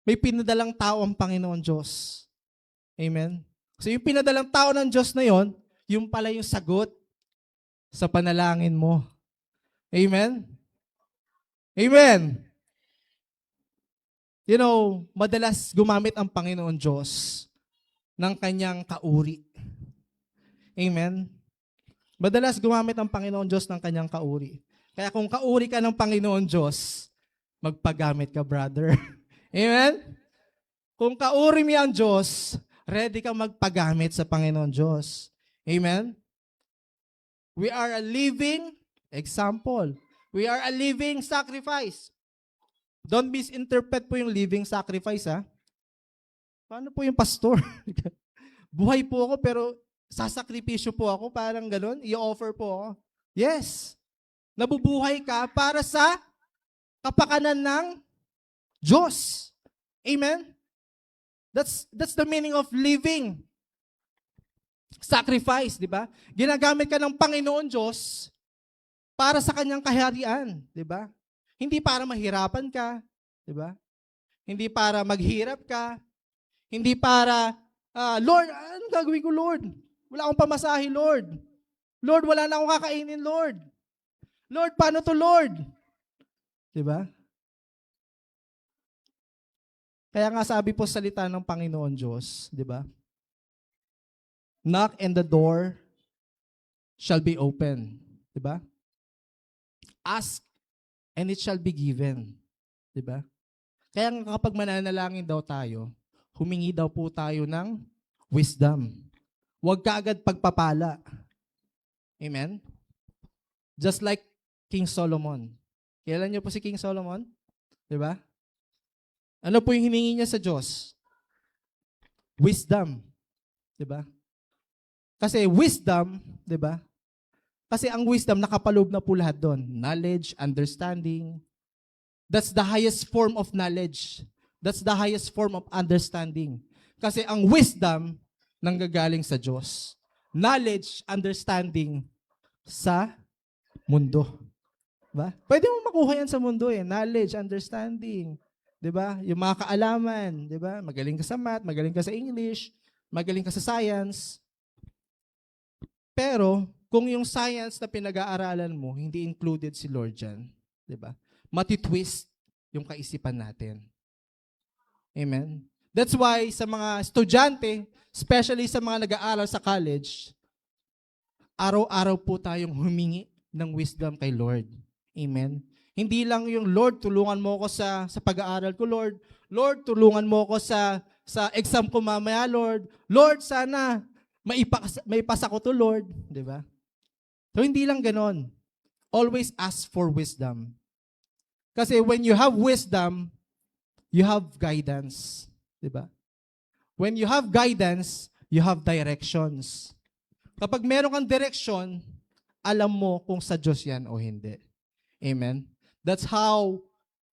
may pinadalang tao ang Panginoon Diyos. Amen? So yung pinadalang tao ng Diyos na yon, yung pala yung sagot sa panalangin mo. Amen? Amen? You know, madalas gumamit ang Panginoon Diyos ng kanyang kauri. Amen? Madalas gumamit ang Panginoon Diyos ng kanyang kauri. Kaya kung kauri ka ng Panginoon Diyos, magpagamit ka, brother. Amen? Kung kauri mo ang Diyos, ready ka magpagamit sa Panginoon Diyos. Amen? We are a living example. We are a living sacrifice. Don't misinterpret po yung living sacrifice, ha? Paano po yung pastor? Buhay po ako, pero sasakripisyo po ako, parang ganun, i-offer po ako. Yes. Nabubuhay ka para sa kapakanan ng Diyos. Amen? That's the meaning of living. Sacrifice, di ba? Ginagamit ka ng Panginoon Diyos para sa kanyang kaharian, di ba? Hindi para mahirapan ka, di ba? Hindi para maghirap ka, hindi para, Lord, anong gagawin ko, Lord? Wala akong pamasahe, Lord. Lord, wala na akong kakainin, Lord. Lord, paano to, Lord? 'Di ba? Kaya nga sabi po sa salita ng Panginoon Diyos, 'di ba? Knock and the door shall be open, 'di ba? Ask and it shall be given, 'di ba? Kaya nga kapag mananalangin daw tayo, humingi daw po tayo ng wisdom. Huwag kaagad pagpapala. Amen? Just like King Solomon. Kilala niyo po si King Solomon? 'Di ba? Ano po yung hiningi niya sa Diyos? Wisdom. 'Di ba? Kasi wisdom, 'di ba? Kasi ang wisdom nakapaloob na po lahat doon. Knowledge, understanding. That's the highest form of knowledge. That's the highest form of understanding. Kasi ang wisdom nanggagaling sa Diyos. Knowledge, understanding sa mundo. Diba? Pwede mo makuha yan sa mundo eh. Knowledge, understanding. Diba? Yung mga kaalaman. Diba? Magaling ka sa math, magaling ka sa English, magaling ka sa science. Pero, kung yung science na pinag-aaralan mo, hindi included si Lord dyan, diba? Matitwist yung kaisipan natin. Amen? That's why sa mga estudyante, especially sa mga nag-aaral sa college, araw-araw po tayong humingi ng wisdom kay Lord. Amen? Hindi lang yung, Lord, tulungan mo ako sa pag-aaral ko, Lord. Lord, tulungan mo ako sa exam ko mamaya, Lord. Lord, sana maipasa ko to, Lord. Diba? So, hindi lang ganon. Always ask for wisdom. Kasi when you have wisdom, you have guidance. Diba? When you have guidance, you have directions. Kapag meron kang direction, alam mo kung sa Diyos yan o hindi. Amen? That's how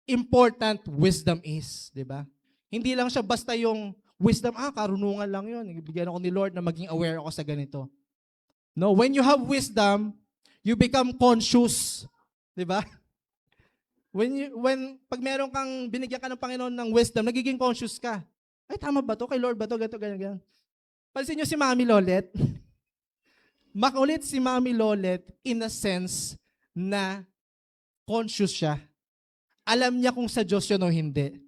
important wisdom is. Diba? Hindi lang siya basta yung wisdom, karunungan lang yun. Ibigyan ako ni Lord na maging aware ako sa ganito. No, when you have wisdom, you become conscious. Diba? Pag meron kang, binigyan ka ng Panginoon ng wisdom, nagiging conscious ka. Ay, tama ba to? Kay Lord ba to? Ganito, ganyan. Pansin nyo si Mami Lolet? Makulit si Mami Lolet in a sense na conscious siya. Alam niya kung sa Diyos yun o hindi.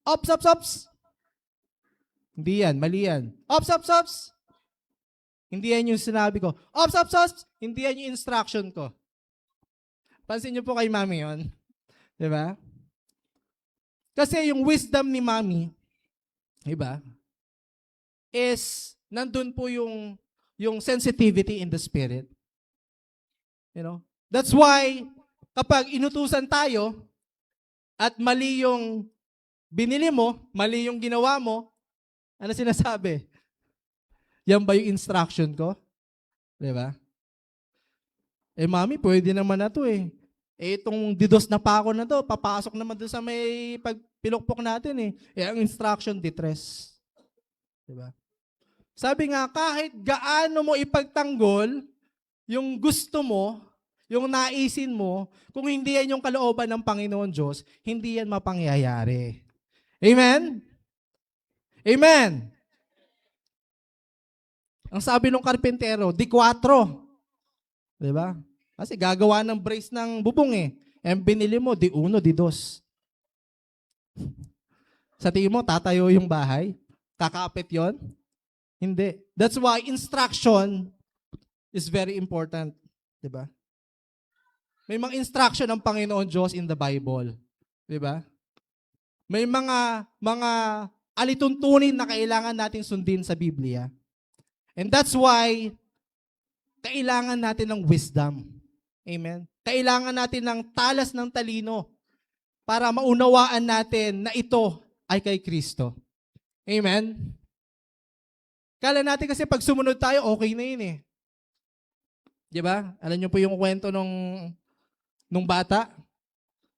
Ops, ops, ops. Hindi yan, mali yan. Ops, ops, ops. Hindi yan yung sinabi ko. Ops, ops, ops. Hindi yan yung instruction ko. Pansin niyo po kay Mami yun. Diba? Kasi yung wisdom ni Mami, diba, is nandun po yung sensitivity in the spirit. You know? That's why, kapag inutusan tayo, at mali yung binili mo, mali yung ginawa mo, ano sinasabi? Yan ba yung instruction ko? Diba? Mami, pwede naman na to eh. Itong didos na pako na to, papasok naman doon sa may pagpilokpok natin eh. Ang instruction, ditres. Diba? Sabi nga, kahit gaano mo ipagtanggol, yung gusto mo, yung naisin mo, kung hindi yan yung kalooban ng Panginoon Diyos, hindi yan mapangyayari. Amen? Amen? Ang sabi ng karpentero, di 4. Diba? Kasi gagawa ng brace ng bubong eh. Binili mo, di 1, di 2. Sa tingin mo, tatayo yung bahay? Kakapit yon? Hindi. That's why instruction is very important. Diba? May mga instruction ng Panginoon Diyos in the Bible. Diba? May mga alituntunin na kailangan nating sundin sa Biblia. And that's why kailangan natin ng wisdom. Amen? Kailangan natin ng talas ng talino para maunawaan natin na ito ay kay Kristo. Amen? Kala natin kasi pag sumunod tayo, okay na yun eh. Diba? Alam niyo po yung kwento nung bata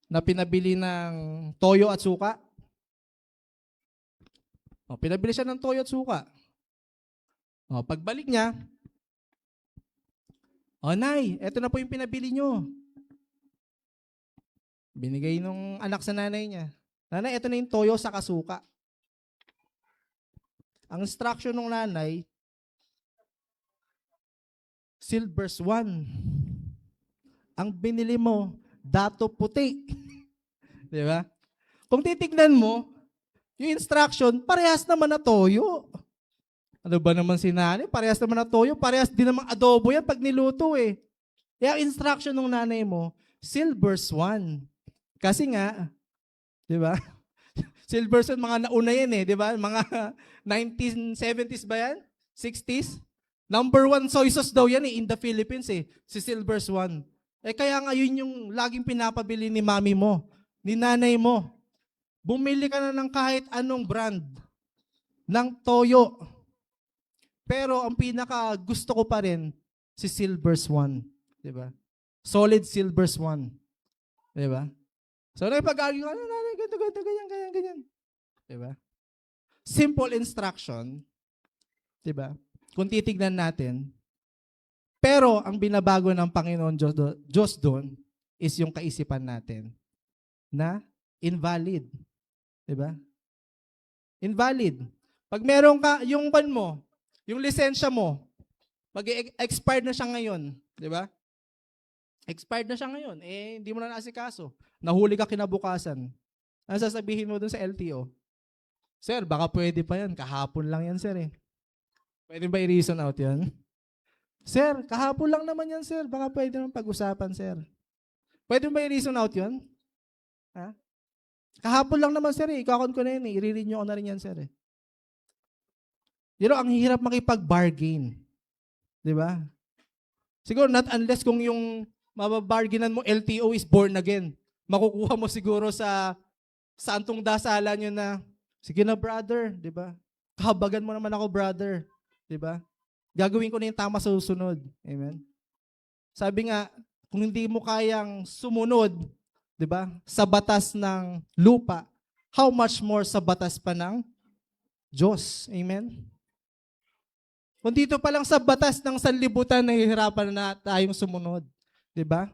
na pinabili ng toyo at suka? Pinabili siya ng toyo at suka. Pagbalik niya, Nay, eto na po yung pinabili nyo. Binigay nung anak sa nanay niya. Nanay, eto na yung toyo sa kasuka. Ang instruction ng nanay, silver swan. Ang binili mo, dato puti. Di ba? Kung titignan mo, yung instruction, parehas naman na toyo. Ano ba naman si nanay? Parehas naman na toyo. Parehas din namang adobo yan pag niluto eh. Kaya ang instruction ng nanay mo, silver swan. Kasi nga, di ba? Silver swan, mga nauna yan eh, di ba? Mga 1970s ba yan? 60s? Number 1 soy sauce daw yan eh, in the Philippines eh, si Silver Swan. Eh kaya nga yun yung laging pinapabili ni mami mo, ni nanay mo. Bumili ka na ng kahit anong brand ng toyo. Pero ang pinaka gusto ko pa rin, si Silver Swan. Di ba? Solid Silver Swan. Di ba? So nakipag-argue ka, nanay, ganito, ganyan. Di ba? Simple instruction. Di ba? Kung titignan natin, pero ang binabago ng Panginoon Diyos doon is yung kaisipan natin na invalid. Diba? Invalid. Pag meron ka, yung ban mo, yung lisensya mo, mag-expired na siya ngayon. Diba? Expired na siya ngayon. Eh, hindi mo na naasikaso. Nahuli ka kinabukasan. Ano sasabihin mo doon sa LTO? Sir, baka pwede pa yan. Kahapon lang yan, sir eh. Pwede ba i-reason out yan? Sir, kahapon lang naman yan, sir. Baka pwede naman pag-usapan, sir. Pwede ba i-reason out yun? Ha? Kahapon lang naman, sir. Ikakon ko na yun. I-renew ko na rin yan, sir. Pero ang hirap makipag-bargain. Di ba? Siguro not unless kung yung mababargainan mo LTO is born again. Makukuha mo siguro sa santong dasalan yun na, sige na brother, di ba? Kahabagan mo naman ako brother. Diba? Gagawin ko na yung tama sa susunod. Amen? Sabi nga, kung hindi mo kayang sumunod, diba, sa batas ng lupa, how much more sa batas pa ng Diyos. Amen? Kung dito pa lang sa batas ng sanlibutan, nahihirapan na tayong sumunod. Diba?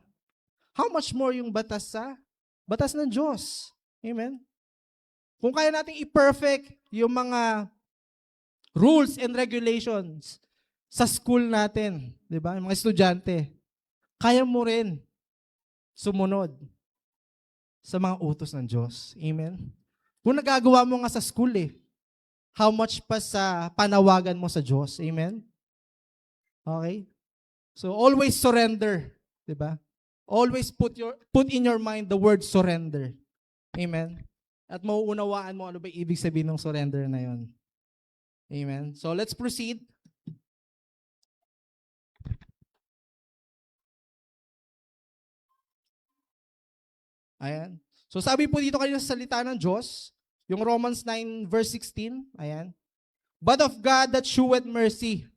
How much more yung batas sa batas ng Diyos. Amen? Kung kaya nating i-perfect yung mga rules and regulations sa school natin, di ba? Mga estudyante, kaya mo rin sumunod sa mga utos ng Diyos. Amen? Kung nagagawa mo nga sa school eh, how much pa sa panawagan mo sa Diyos. Amen? Okay? So always surrender, di ba? Always put in your mind the word surrender. Amen? At mauunawaan mo ano ba ibig sabihin ng surrender na yon. Amen. So let's proceed. Ayan. So sabi po dito kanina sa salita ng Diyos, yung Romans 9 verse 16, ayan. But of God that sheweth mercy.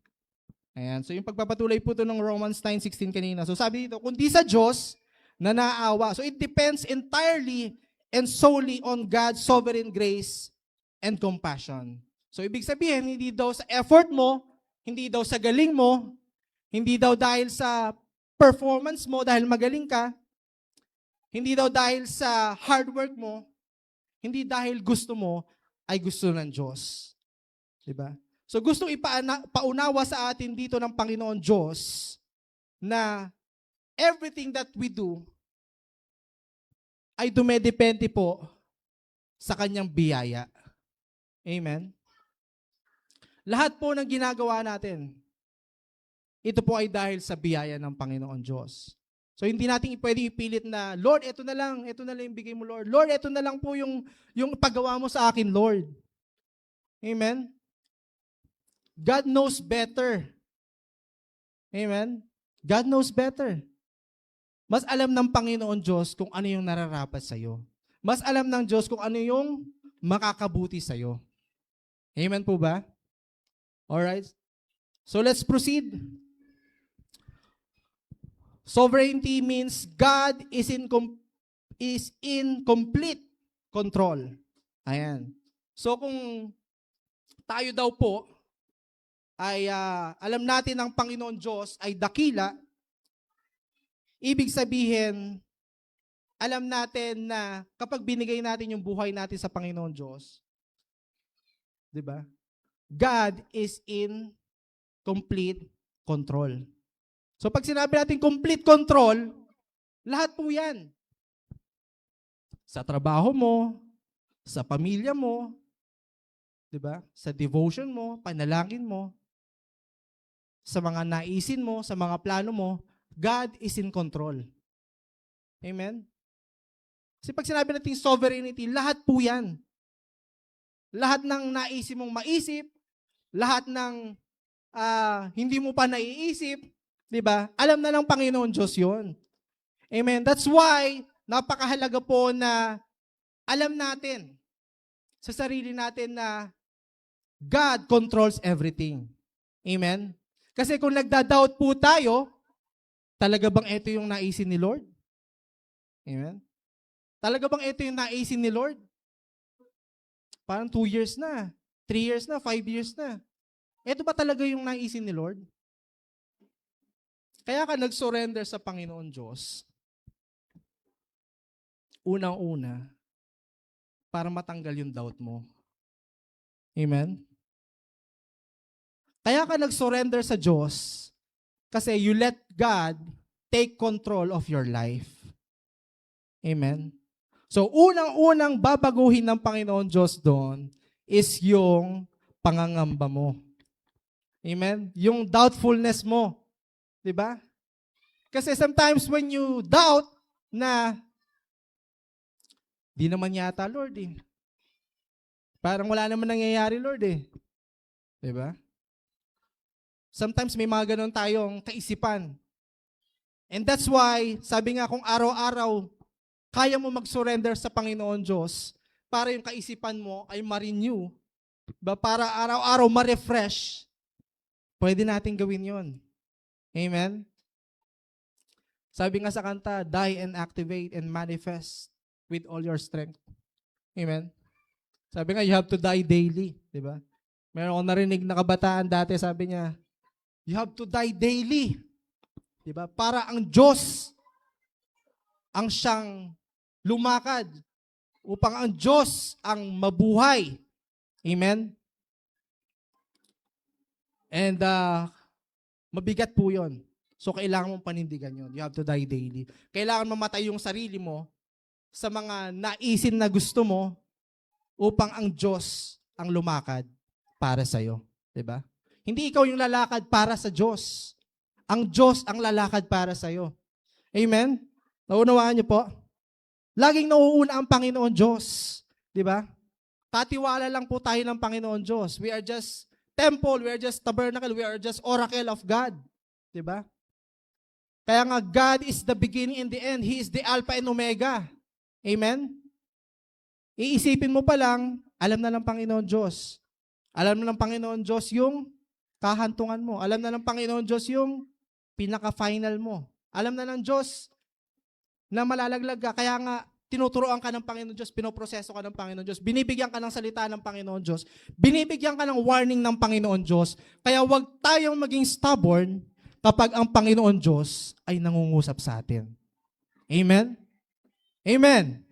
Ayan. So yung pagpapatuloy po ito ng Romans 9:16 kanina. So sabi dito, kundi sa Diyos na naawa. So it depends entirely and solely on God's sovereign grace and compassion. So ibig sabihin, hindi daw sa effort mo, hindi daw sa galing mo, hindi daw dahil sa performance mo dahil magaling ka, hindi daw dahil sa hard work mo, hindi dahil gusto mo, ay gusto ng Diyos. Diba? So gustong ipaunawa sa atin dito ng Panginoon Diyos na everything that we do ay dumedepende po sa kanyang biyaya. Amen? Lahat po ng ginagawa natin, ito po ay dahil sa biyaya ng Panginoon Diyos. So hindi natin pwede ipilit na, Lord, ito na lang yung bigay mo, Lord. Lord, ito na lang po yung paggawa mo sa akin, Lord. Amen? God knows better. Amen? God knows better. Mas alam ng Panginoon Diyos kung ano yung nararapat sa'yo. Mas alam ng Diyos kung ano yung makakabuti sa'yo. Amen po ba? Alright? So let's proceed. Sovereignty means God is in complete control. Ayan. So kung tayo daw po ay alam natin ang Panginoon Diyos ay dakila, ibig sabihin, alam natin na kapag binigay natin yung buhay natin sa Panginoon Diyos, di ba? God is in complete control. So pag sinabi natin complete control, lahat po yan. Sa trabaho mo, sa pamilya mo, 'di ba? Sa devotion mo, panalangin mo, sa mga naisin mo, sa mga plano mo, God is in control. Amen? Kasi pag sinabi natin sovereignty, lahat po yan. Lahat ng naisip mong maisip, lahat ng hindi mo pa naiisip, di ba? Alam na ng Panginoon Diyos yun. Amen? That's why, napakahalaga po na alam natin sa sarili natin na God controls everything. Amen? Kasi kung nagda-doubt po tayo, talaga bang ito yung naisin ni Lord? Amen? Talaga bang ito yung naisin ni Lord? Parang 2 years na, 3 years na, 5 years na. Ito ba talaga yung naisin ni Lord? Kaya ka nag-surrender sa Panginoon Diyos, unang-una, para matanggal yung doubt mo. Amen? Kaya ka nag-surrender sa Diyos kasi you let God take control of your life. Amen? So, unang-unang babaguhin ng Panginoon Diyos doon is yung pangangamba mo. Amen? Yung doubtfulness mo. Diba? Kasi sometimes when you doubt na di naman yata, Lord eh. Parang wala naman nangyayari, Lord eh. Diba? Sometimes may mga ganun tayong kaisipan. And that's why, sabi nga kung araw-araw, kaya mo mag-surrender sa Panginoon Diyos para yung kaisipan mo ay ma-renew. Diba? Para araw-araw ma-refresh. Pwede natin gawin yon. Amen? Sabi nga sa kanta, die and activate and manifest with all your strength. Amen? Sabi nga, you have to die daily. Diba? Meron akong narinig na kabataan dati, sabi niya, you have to die daily. Diba? Para ang Diyos ang siyang lumakad upang ang Diyos ang mabuhay. Amen? And mabigat po yun. So, kailangan mong panindigan yun. You have to die daily. Kailangan mamatay yung sarili mo sa mga naisin na gusto mo upang ang Diyos ang lumakad para sa'yo. Diba? Hindi ikaw yung lalakad para sa Diyos. Ang Diyos ang lalakad para sa'yo. Amen? Naunawaan niyo po? Laging nauuna ang Panginoon Diyos. Diba? Katiwala lang po tayo ng Panginoon Diyos. We are just temple, we are just tabernacle, we are just oracle of God. Diba? Kaya nga, God is the beginning and the end. He is the Alpha and Omega. Amen? Iisipin mo pa lang, alam na ng Panginoon Diyos. Alam na ng Panginoon Diyos yung kahantungan mo. Alam na ng Panginoon Diyos yung pinaka-final mo. Alam na ng Diyos na malalaglag ka. Kaya nga, tinuturoan ka ng Panginoon Diyos, pinoproseso ka ng Panginoon Diyos, binibigyan ka ng salita ng Panginoon Diyos, binibigyan ka ng warning ng Panginoon Diyos. Kaya huwag tayong maging stubborn kapag ang Panginoon Diyos ay nangungusap sa atin. Amen? Amen.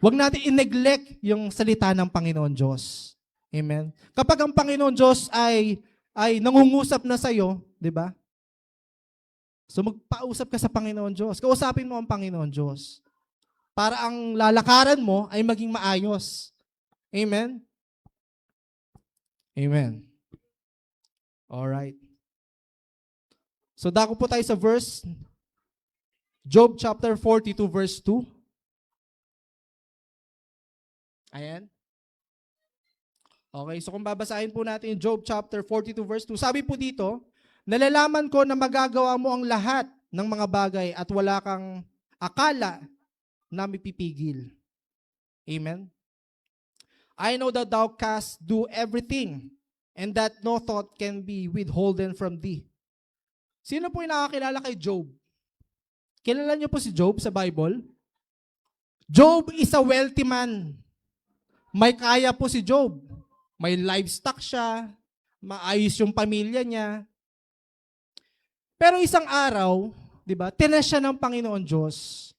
Huwag natin i-neglect yung salita ng Panginoon Diyos. Amen? Kapag ang Panginoon Diyos ay nangungusap na sa'yo, di ba? So magpausap ka sa Panginoon Diyos. Kausapin mo ang Panginoon Diyos. Para ang lalakaran mo ay maging maayos. Amen? Amen. Alright. So dako po tayo sa verse, Job chapter 42 verse 2. Ayan. Okay, so kung babasahin po natin yung Job chapter 42 verse 2, sabi po dito, nalalaman ko na magagawa mo ang lahat ng mga bagay at wala kang akala na mapipigil. Amen? I know that thou canst do everything and that no thought can be withholden from thee. Sino po yung nakakilala kay Job? Kilala niyo po si Job sa Bible? Job is a wealthy man. May kaya po si Job. May livestock siya. Maayos yung pamilya niya. Pero isang araw, di ba, tinest siya ng Panginoon Diyos.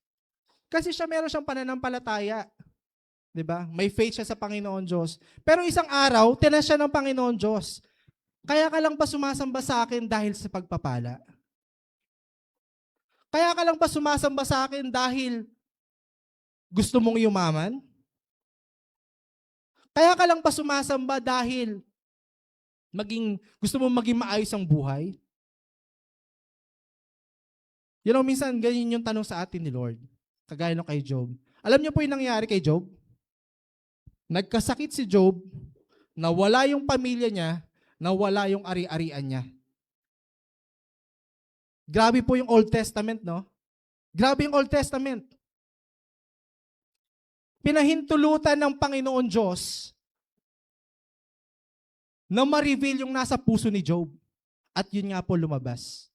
Kasi meron siyang pananampalataya. Di ba? May faith siya sa Panginoon Diyos. Pero isang araw, tinest siya ng Panginoon Diyos. Kaya ka lang ba sumasamba sa akin dahil sa pagpapala? Kaya ka lang ba sumasamba sa akin dahil Gusto mong yumaman? Kaya ka lang ba sumasamba dahil gusto mong maging maayos ang buhay? Minsan ganyan yung tanong sa atin ni Lord. Kagaya nung kay Job. Alam niyo po yung nangyari kay Job? Nagkasakit si Job, nawala yung pamilya niya, nawala yung ari-arian niya. Grabe po yung Old Testament, no? Grabe yung Old Testament. Pinahintulutan ng Panginoon Diyos na ma-reveal yung nasa puso ni Job. At yun nga po lumabas.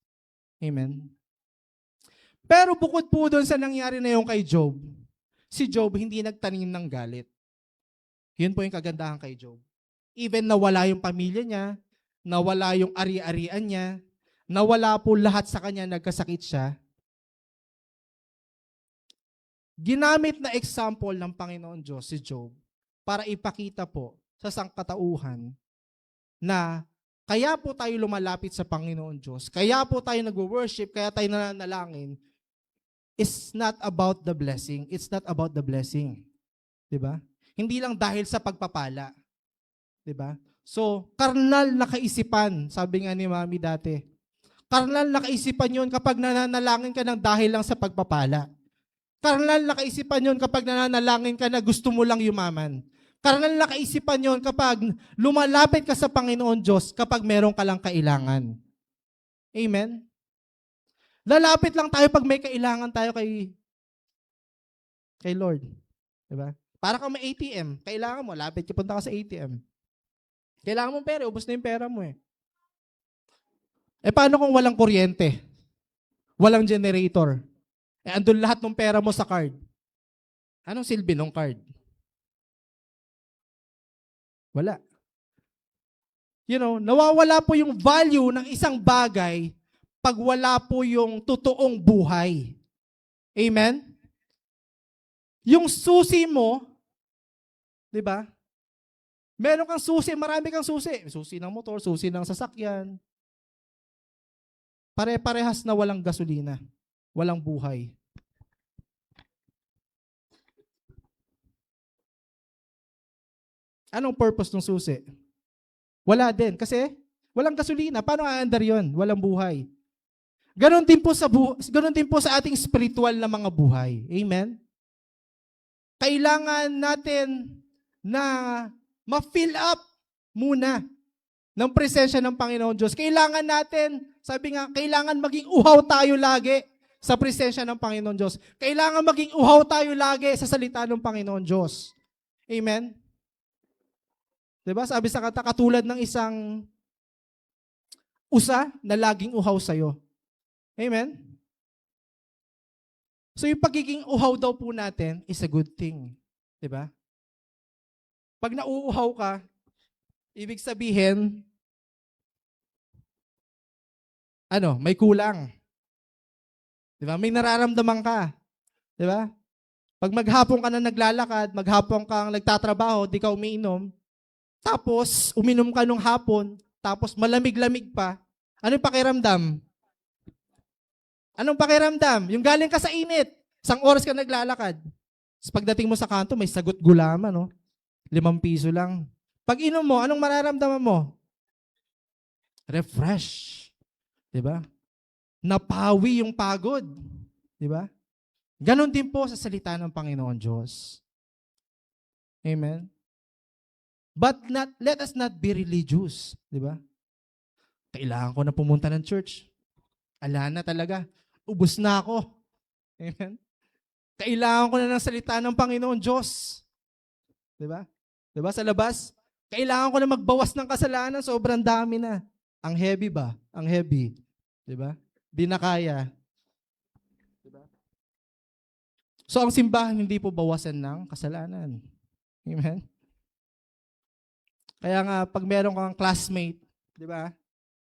Amen. Pero bukod po doon sa nangyari na yung kay Job, si Job hindi nagtanim ng galit. Yun po yung kagandahan kay Job. Even nawala yung pamilya niya, nawala yung ari-arian niya, nawala po lahat sa kanya, nagkasakit siya. Ginamit na example ng Panginoon Diyos si Job para ipakita po sa sangkatauhan na kaya po tayo lumalapit sa Panginoon Diyos, kaya po tayo nag-worship, kaya tayo nananalangin, it's not about the blessing. It's not about the blessing. Diba? Hindi lang dahil sa pagpapala. Diba? So, karnal na kaisipan, sabi nga ni Mami dati, karnal na kaisipan yun kapag nananalangin ka ng dahil lang sa pagpapala. Karnal na kaisipan yun kapag nananalangin ka na gusto mo lang yumaman. Karnal na kaisipan yun kapag lumalapit ka sa Panginoon Diyos kapag meron ka lang kailangan. Amen? Lalapit lang tayo pag may kailangan tayo kay Lord. Diba? Para kang may ATM, kailangan mo, lapit ka, punta ka sa ATM. Kailangan mong pera, ubos na yung pera mo eh. Paano kung walang kuryente? Walang generator? Andun lahat ng pera mo sa card. Anong silbi ng card? Wala. Nawawala po yung value ng isang bagay pag wala po yung totoong buhay. Amen? Yung susi mo, di ba? Meron kang susi, marami kang susi. Susi ng motor, susi ng sasakyan. Pare-parehas na walang gasolina, walang buhay. Anong purpose ng susi? Wala din. Kasi walang gasolina. Paano aandar yun? Walang buhay. Ganon din po sa ating spiritual na mga buhay. Amen? Kailangan natin na ma-fill up muna ng presensya ng Panginoon Diyos. Kailangan natin, sabi nga, kailangan maging uhaw tayo lagi sa presensya ng Panginoon Diyos. Kailangan maging uhaw tayo lagi sa salita ng Panginoon Diyos. Amen? Diba? Sabi sa kata, katulad ng isang usa na laging uhaw sa'yo. Amen? So yung pagiging uhaw daw po natin is a good thing. Diba? Pag nauuhaw ka, ibig sabihin, may kulang. Diba? May nararamdaman ka. Diba? Pag maghapon ka na naglalakad, maghapon kang nagtatrabaho, di ka umiinom, tapos uminom ka nung hapon, tapos malamig-lamig pa, anong pakiramdam? Anong pakiramdam? Yung galing ka sa init, 1 oras ka naglalakad. Tapos pagdating mo sa kanto, may sagot gulaman, no? 5 piso lang. Pag inom mo, anong mararamdaman mo? Refresh. Diba? Napawi yung pagod. Diba? Ganon din po sa salita ng Panginoon Diyos. Amen? But let us not be religious. Diba? Kailangan ko na pumunta ng church. Ala na talaga. Ubus na ako. Amen? Kailangan ko na ng salita ng Panginoon Diyos. Diba? Diba? Sa labas, kailangan ko na magbawas ng kasalanan. Sobrang dami na. Ang heavy ba? Ang heavy. Diba? Di na kaya. Diba? So, ang simbahan hindi po bawasan ng kasalanan. Amen? Kaya nga, pag meron kang classmate, di ba,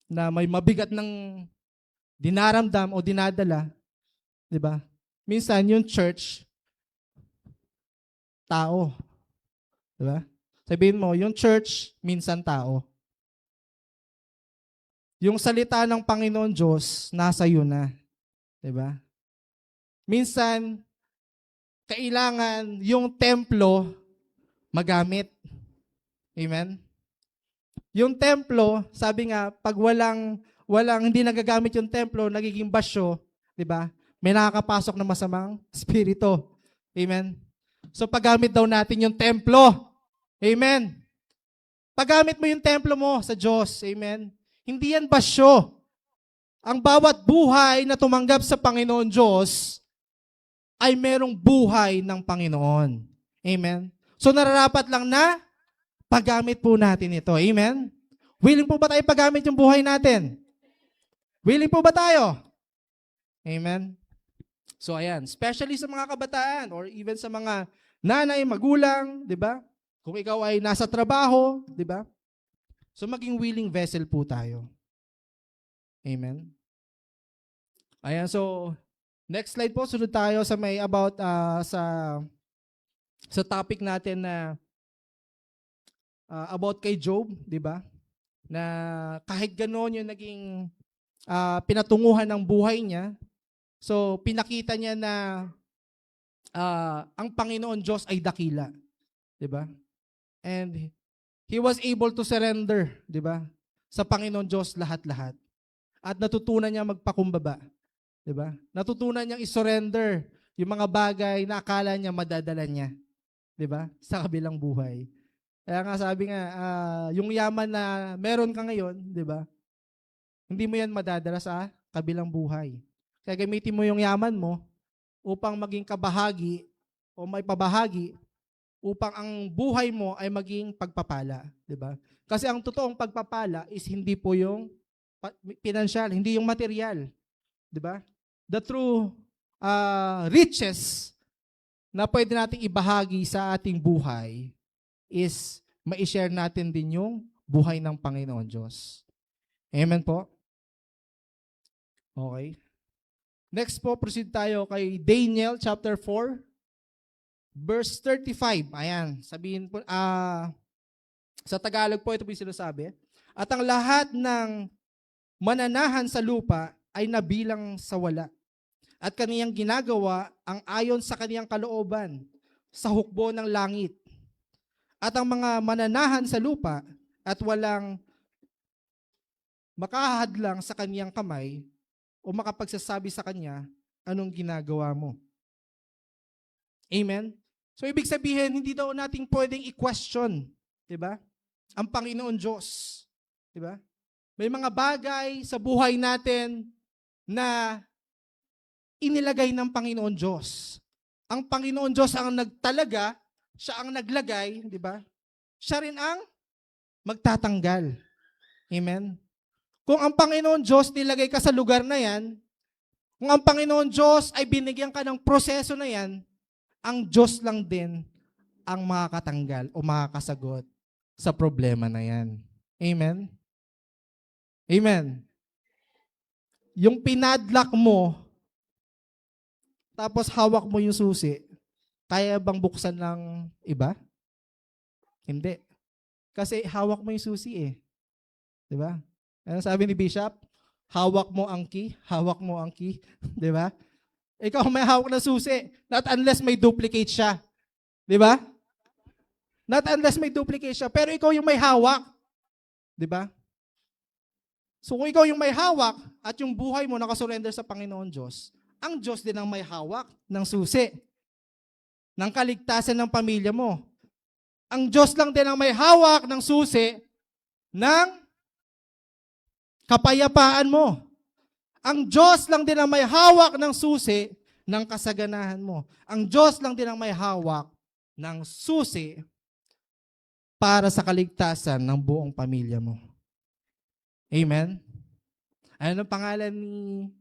na may mabigat ng dinaramdam o dinadala, di ba, minsan yung church, tao. Di ba? Sabihin mo, yung church, minsan tao. Yung salita ng Panginoon Diyos, nasa iyo na. Di ba? Minsan, kailangan yung templo magamit. Amen? Yung templo, sabi nga, pag hindi nagagamit yung templo, nagiging basyo, di ba? May nakakapasok na masamang spirito. Amen? So paggamit daw natin yung templo. Amen? Paggamit mo yung templo mo sa Diyos. Amen? Hindi yan basyo. Ang bawat buhay na tumanggap sa Panginoon Diyos ay merong buhay ng Panginoon. Amen? So nararapat lang na paggamit po natin ito. Amen? Willing po ba tayo paggamit yung buhay natin? Willing po ba tayo? Amen? So ayan, especially sa mga kabataan or even sa mga nanay, magulang, di ba? Kung ikaw ay nasa trabaho, di ba? So maging willing vessel po tayo. Amen? Ayan, so next slide po, sunod tayo sa may about sa topic natin na about kay Job, di ba? Na kahit gano'n yung naging pinatunguhan ng buhay niya, so pinakita niya na ang Panginoon Diyos ay dakila, di ba? And he was able to surrender, di ba? Sa Panginoon Diyos lahat-lahat. At natutunan niya magpakumbaba, di ba? Natutunan niyang i-surrender yung mga bagay na akala niya madadala niya, di ba? Sa kabilang buhay. Kaya nga sabi nga, yung yaman na meron ka ngayon, di ba? Hindi mo yan madadala sa kabilang buhay. Kaya gamitin mo yung yaman mo upang maging kabahagi o may pabahagi upang ang buhay mo ay maging pagpapala, di ba? Kasi ang totoong pagpapala is hindi po yung financial, hindi yung material, di ba? The true riches na pwede nating ibahagi sa ating buhay is ma-share natin din yung buhay ng Panginoon Diyos. Amen po? Okay. Next po, proceed tayo kay Daniel chapter 4, verse 35. Ayan, sabihin po, sa Tagalog po, ito po yung sinasabi. At ang lahat ng mananahan sa lupa ay nabilang sa wala. At kaniyang ginagawa ang ayon sa kaniyang kalooban sa hukbo ng langit. At ang mga mananahan sa lupa at walang makahadlang sa kaniyang kamay o makapagsasabi sa kanya, anong ginagawa mo? Amen? So ibig sabihin, hindi daw natin pwedeng i-question, di ba? Ang Panginoon Diyos, di ba? May mga bagay sa buhay natin na inilagay ng Panginoon Diyos. Ang Panginoon Diyos ang nagtalaga, siya ang naglagay, di ba? Siya rin ang magtatanggal. Amen? Kung ang Panginoon Diyos nilagay ka sa lugar na yan, kung ang Panginoon Diyos ay binigyan ka ng proseso na yan, ang Diyos lang din ang makakatanggal o makakasagot sa problema na yan. Amen? Amen? Yung pinadlock mo, tapos hawak mo yung susi, kaya bang buksan ng iba? Hindi. Kasi hawak mo yung susi eh. Di ba? Ano sabi ni Bishop? Hawak mo ang key. Hawak mo ang key. Di ba? Ikaw may hawak na susi. Not unless may duplicate siya. Di ba? Not unless may duplicate siya. Pero ikaw yung may hawak. Di ba? So kung ikaw yung may hawak at yung buhay mo nakasurrender sa Panginoon Diyos, ang Diyos din ang may hawak ng susi. Ng kaligtasan ng pamilya mo. Ang Diyos lang din ang may hawak ng susi ng kapayapaan mo. Ang Diyos lang din ang may hawak ng susi ng kasaganahan mo. Ang Diyos lang din ang may hawak ng susi para sa kaligtasan ng buong pamilya mo. Amen? Ano ang pangalan ni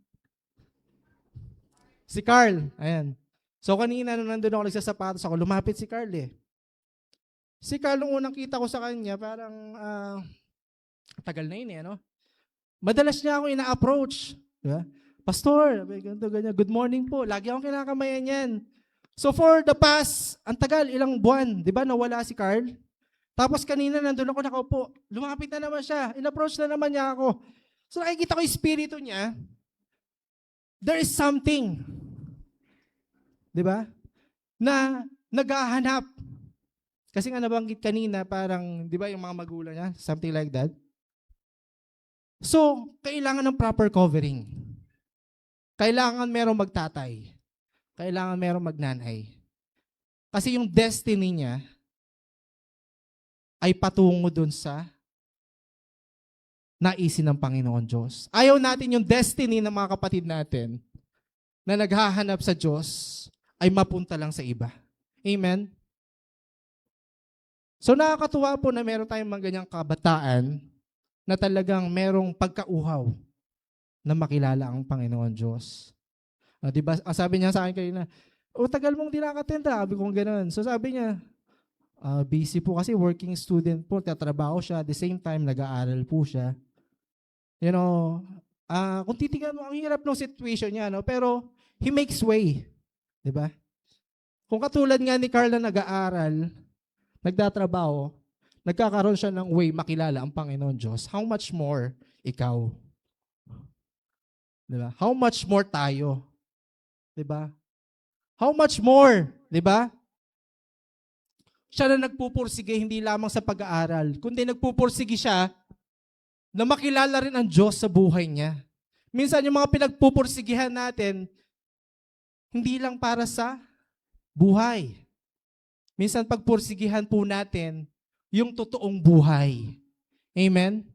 si Carl? Ayan. So kanina nung nandun ako nagsasapatos ako, lumapit si Carl eh. Si Carl, nung unang kita ko sa kanya, parang tagal na yun eh, ano? Madalas niya ako ina-approach. Diba? Pastor, ganito, ganyan. Good morning po. Lagi akong kinakamayan yan. So for the past, ang tagal, ilang buwan, di ba, nawala si Carl? Tapos kanina, nandun ako nakaupo. Lumapit na naman siya. In-approach na naman niya ako. So nakikita ko yung spirito niya. There is something. Di ba? na naghahanap. Kasi nga nabanggit kanina, parang, di ba yung mga magulang niya, something like that. So, kailangan ng proper covering. Kailangan merong magtatay. Kailangan merong magnanay. Kasi yung destiny niya ay patungo dun sa naisin ng Panginoon Diyos. Ayaw natin yung destiny ng mga kapatid natin na naghahanap sa Diyos ay mapunta lang sa iba. Amen? So nakakatuwa po na meron tayong mga ganyang kabataan na talagang merong pagkauhaw na makilala ang Panginoon Diyos. Diba? Sabi niya sa akin kanina, tagal mong di nakatenda. Sabi kong gano'n. So sabi niya, busy po kasi working student po, tatrabaho siya, at the same time nag-aaral po siya. You know, kung titingnan mo, ang hirap ng situation niya, no? Pero he makes way. Diba? Kung katulad nga ni Carl na nag-aaral, nagtatrabaho, nagkakaroon siya ng way makilala ang Panginoon Diyos, how much more ikaw? Diba? How much more tayo? Diba? How much more? Diba? Siya na nagpupursige hindi lamang sa pag-aaral, kundi nagpupursige siya na makilala rin ang Diyos sa buhay niya. Minsan yung mga pinagpupursigihan natin, hindi lang para sa buhay. Minsan pagpursigihan po natin yung totoong buhay. Amen?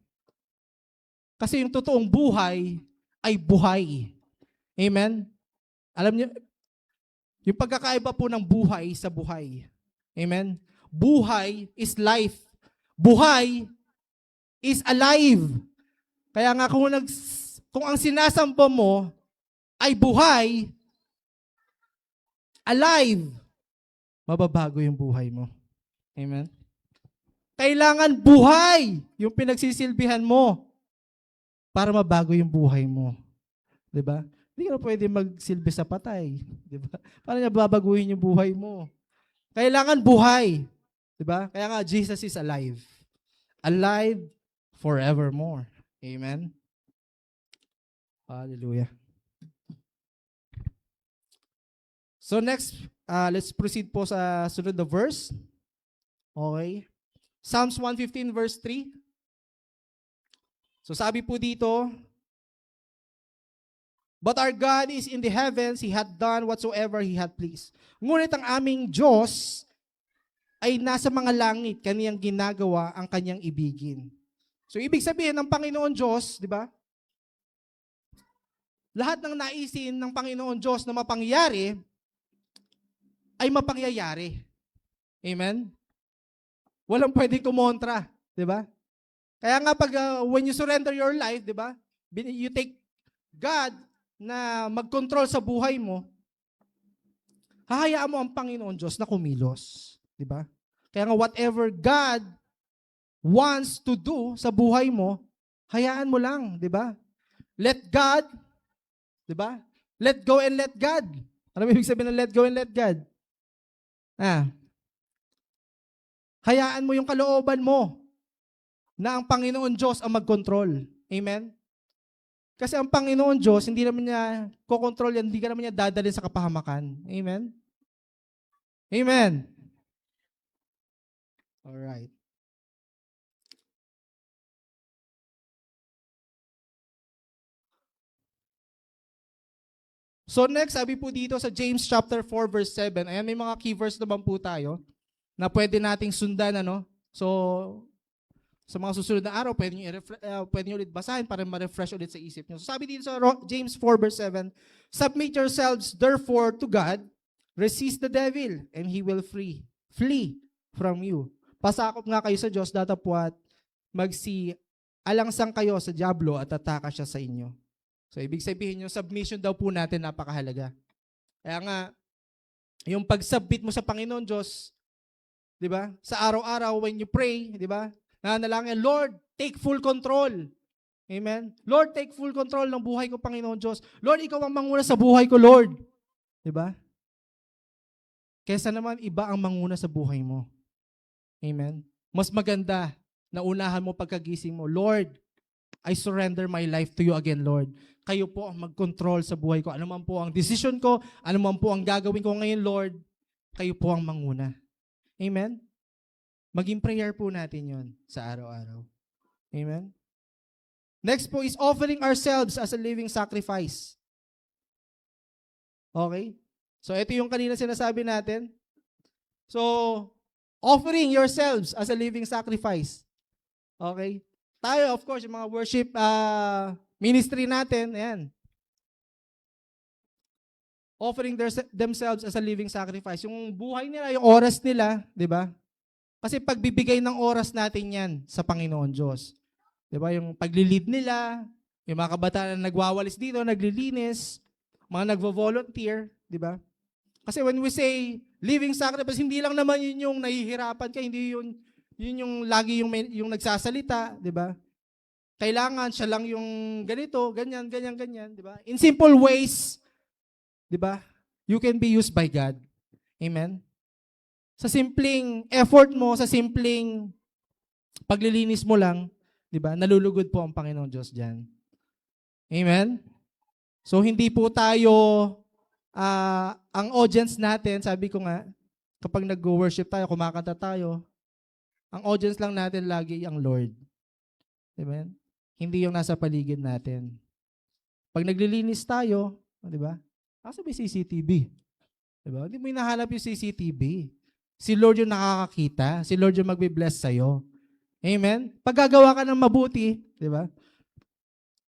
Kasi yung totoong buhay ay buhay. Amen? Alam niyo, yung pagkakaiba po ng buhay sa buhay. Amen? Buhay is life. Buhay is alive. Kaya nga kung ang sinasampo mo ay buhay, alive, mababago yung buhay mo. Amen? Kailangan buhay yung pinagsisilbihan mo para mabago yung buhay mo. Diba? Hindi ka na pwede magsilbi sa patay. Diba? Paano niya babaguhin yung buhay mo? Kailangan buhay. Diba? Kaya nga, Jesus is alive. Alive forevermore. Amen? Hallelujah. So next, let's proceed po sa sunod na verse. Okay. Psalms 115 verse 3. So sabi po dito, but our God is in the heavens, He hath done whatsoever He hath pleased. Ngunit ang aming Diyos ay nasa mga langit, kaniyang ginagawa ang kanyang ibigin. So ibig sabihin ng Panginoon Diyos, di ba? Lahat ng naisin ng Panginoon Diyos na mapangyari, ay mapangyayari. Amen? Walang pwedeng kumontra. Di ba? Kaya nga pag when you surrender your life, di ba? You take God na mag-control sa buhay mo, hahayaan mo ang Panginoon Diyos na kumilos. Di ba? Kaya nga whatever God wants to do sa buhay mo, hayaan mo lang. Di ba? Let God, di ba? Let go and let God. Ano ibig sabihin ng let go and let God? Hayaan mo yung kalooban mo na ang Panginoon Diyos ang mag-control. Amen? Kasi ang Panginoon Diyos, hindi naman niya kokontrol yan, hindi ka naman niya dadalhin sa kapahamakan. Amen? Amen? Alright. So next, sabi po dito sa James chapter 4 verse 7, ayan may mga key verse naman po tayo na pwede nating sundan, ano? So, sa mga susunod na araw, pwede nyo ulit basahin para ma-refresh ulit sa isip nyo. So sabi dito sa James 4 verse 7, submit yourselves therefore to God, resist the devil, and he will flee from you. Pasakop nga kayo sa Diyos, datapwat alangsang kayo sa diablo at ataka siya sa inyo. So, ibig sabihin yung submission daw po natin napakahalaga. Kaya nga, yung pag-submit mo sa Panginoon Diyos, di ba? Sa araw-araw, when you pray, di ba? Nanalangin, Lord, take full control. Amen? Lord, take full control ng buhay ko, Panginoon Diyos. Lord, ikaw ang manguna sa buhay ko, Lord. Di ba? Kesa naman, iba ang manguna sa buhay mo. Amen? Mas maganda na unahan mo pagkagising mo, Lord, I surrender my life to you again, Lord. Kayo po ang mag-control sa buhay ko. Ano man po ang decision ko, ano man po ang gagawin ko ngayon, Lord, kayo po ang manguna. Amen? Maging prayer po natin yon sa araw-araw. Amen? Next po is offering ourselves as a living sacrifice. Okay? So, ito yung kanina sinasabi natin. So, offering yourselves as a living sacrifice. Okay? Tayo, of course, yung mga worship ministry natin, ayan. Offering themselves as a living sacrifice. Yung buhay nila, yung oras nila, di ba? Kasi pagbibigay ng oras natin yan sa Panginoon Diyos. Di ba? Yung paglilid nila, yung mga kabataan na nagwawalis dito, naglilinis, mga nagvo-volunteer, di ba? Kasi when we say living sacrifice, hindi lang naman yun yung nahihirapan ka, hindi yun yung lagi yung nagsasalita, di ba? Kailangan siya lang yung ganito, ganyan, di ba? In simple ways, di ba? You can be used by God. Amen? Sa simpleng effort mo, sa simpleng paglilinis mo lang, di ba? Nalulugod po ang Panginoon Diyos dyan. Amen? So, hindi po tayo, ang audience natin, sabi ko nga, kapag nag-worship tayo, kumakanta tayo, ang audience lang natin lagi ang Lord. Amen? Hindi yung nasa paligid natin. Pag naglilinis tayo, di ba? Asa may CCTV? Di ba? Hindi mo hinahanap yung CCTV. Si Lord yung nakakakita. Si Lord yung magbe-bless sa'yo. Amen? Pag gagawa ka ng mabuti, di ba?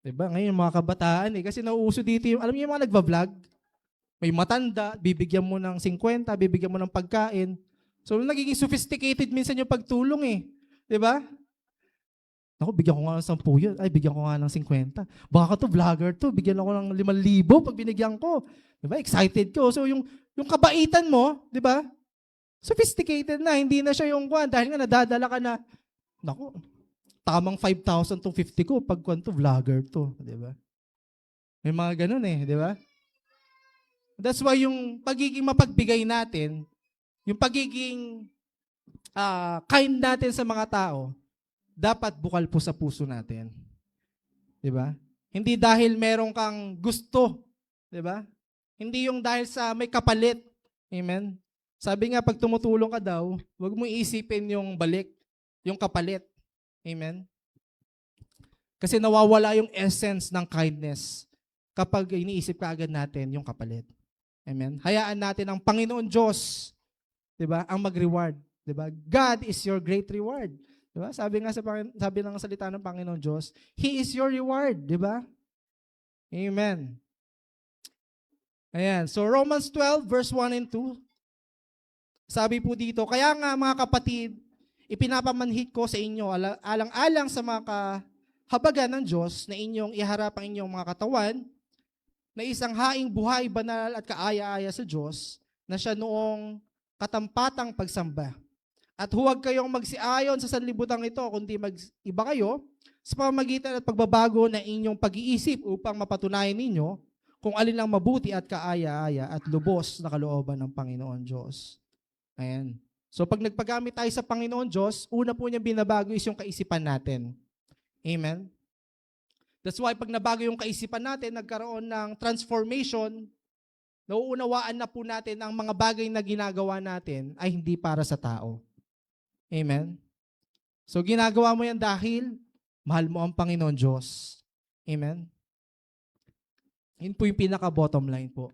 Di ba? Ngayon, mga kabataan kasi nauuso dito yung, alam niyo yung mga nagva-vlog? May matanda, bibigyan mo ng 50, bibigyan mo ng pagkain. So, nagiging sophisticated minsan yung pagtulong Di ba? Ako, bigyan ko nga ng 10 yun. Ay, bigyan ko nga ng 50. Baka to, vlogger to. Bigyan ako ng 5,000 pag binigyan ko. Di ba? Excited ko. So, yung kabaitan mo, di ba? Sophisticated na. Hindi na siya yung kwan. Dahil nga nadadala ka na, naku, tamang 5,000 to 50 ko pag kwan to, vlogger to. Di ba? May mga ganun di ba? That's why yung pagiging mapagbigay natin, yung pagiging kind natin sa mga tao, dapat bukal po sa puso natin. Di ba? Hindi dahil meron kang gusto. Di ba? Hindi yung dahil sa may kapalit. Amen? Sabi nga, pag tumutulong ka daw, huwag mo iisipin yung balik, yung kapalit. Amen? Kasi nawawala yung essence ng kindness kapag iniisip ka agad natin yung kapalit. Amen? Hayaan natin ang Panginoon Diyos, di ba, ang mag-reward. Di ba? God is your great reward. Di ba? Sabi ng salita ng Panginoon Diyos, He is your reward. Di ba? Amen. Ayan. So Romans 12 verse 1 and 2. Sabi po dito, kaya nga mga kapatid, ipinapamanhid ko sa inyo alang-alang sa mga kahabagan ng Diyos na inyong iharap ang inyong mga katawan na isang haing buhay, banal at kaaya-aya sa Diyos na siya noong katampatang pagsamba. At huwag kayong magsiayon sa sanlibutan ito, kundi mag-iba kayo sa pamamagitan at pagbabago ng inyong pag-iisip upang mapatunayan ninyo kung alin ang mabuti at kaaya-aya at lubos na kalooban ng Panginoon Diyos. Ayan. So pag nagpagamit tayo sa Panginoon Diyos, una po niya binabago is yung kaisipan natin. Amen? That's why pag nabago yung kaisipan natin, nagkaroon ng transformation, nauunawaan na po natin ang mga bagay na ginagawa natin ay hindi para sa tao. Amen? So ginagawa mo yan dahil mahal mo ang Panginoon Diyos. Amen? Yun po yung pinaka-bottom line po.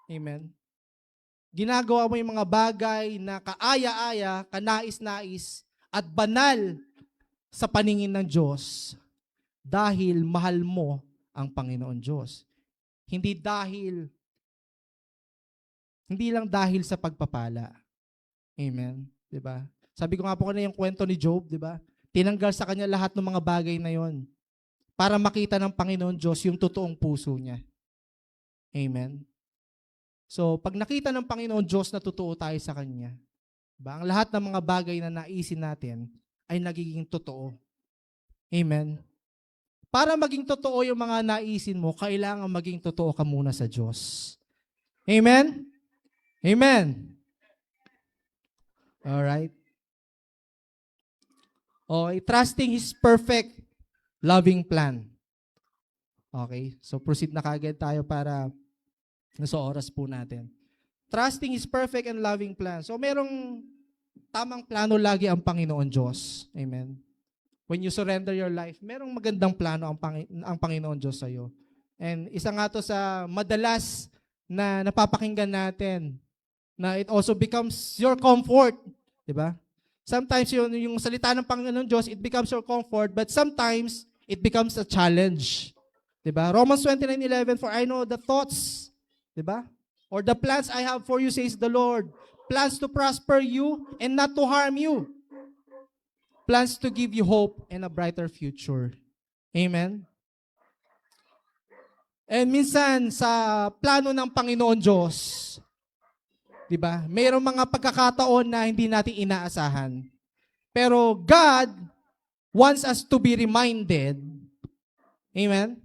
Amen? Ginagawa mo yung mga bagay na kaaya-aya, kanais-nais, at banal sa paningin ng Diyos dahil mahal mo ang Panginoon Diyos. Hindi lang dahil sa pagpapala. Amen? Diba? Sabi ko nga po kanina yung kwento ni Job, diba? Tinanggal sa kanya lahat ng mga bagay na yon para makita ng Panginoon Diyos yung totoong puso niya. Amen? So, pag nakita ng Panginoon Diyos na totoo tayo sa Kanya, diba? Ang lahat ng mga bagay na naisin natin ay nagiging totoo. Amen? Para maging totoo yung mga naisin mo, kailangan maging totoo ka muna sa Diyos. Amen? Amen? Alright? Okay, trusting His perfect, loving plan. Okay, so proceed na kagad tayo para nasa oras po natin. Trusting His perfect and loving plan. So merong tamang plano lagi ang Panginoon Diyos. Amen. When you surrender your life, merong magandang plano ang Panginoon Diyos sa'yo. And isa nga to sa madalas na napapakinggan natin na it also becomes your comfort. Diba? Sometimes yung salita ng Panginoon Diyos, it becomes your comfort, but sometimes it becomes a challenge. Diba? Romans 29:11, for I know the thoughts, diba? Or the plans I have for you, says the Lord. Plans to prosper you and not to harm you. Plans to give you hope and a brighter future. Amen? And minsan, sa plano ng Panginoon Diyos, diba, mayroong mga pagkakataon na hindi natin inaasahan. Pero God wants us to be reminded. Amen?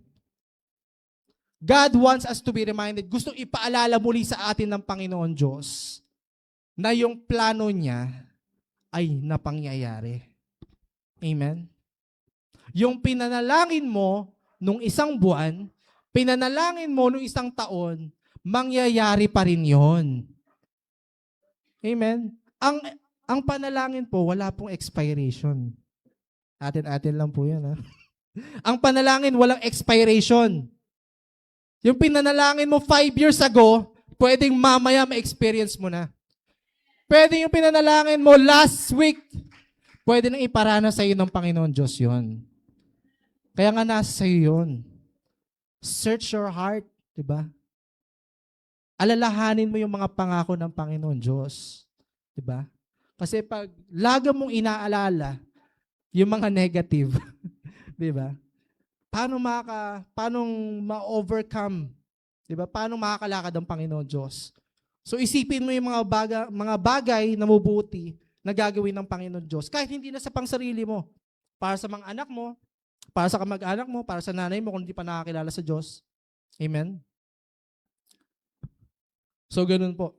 God wants us to be reminded. Gusto ipaalala muli sa atin ng Panginoon Diyos na yung plano niya ay napangyayari. Amen? Yung pinanalangin mo nung isang buwan, pinanalangin mo nung isang taon, mangyayari pa rin yon. Amen? Ang panalangin po, wala pong expiration. Atin-atin lang po yan. Ha? Ang panalangin, walang expiration. Yung pinanalangin mo 5 years ago, pwedeng mamaya ma-experience mo na. Pwede yung pinanalangin mo last week, pwede nang iparana sa iyo ng Panginoon Diyos yun. Kaya nga nasa iyo yun. Search your heart, di ba? Alalahanin mo yung mga pangako ng Panginoon Diyos. Di ba? Kasi pag lagi mong inaalala yung mga negative, di ba? Paano ma-overcome? Di ba? Paano makakalakad ang Panginoon Diyos? So isipin mo yung mga bagay na mabuti na gagawin ng Panginoon Diyos. Kahit hindi na sa pangsarili mo. Para sa mga anak mo, para sa kamag-anak mo, para sa nanay mo kung hindi pa nakakilala sa Diyos. Amen? So ganun po.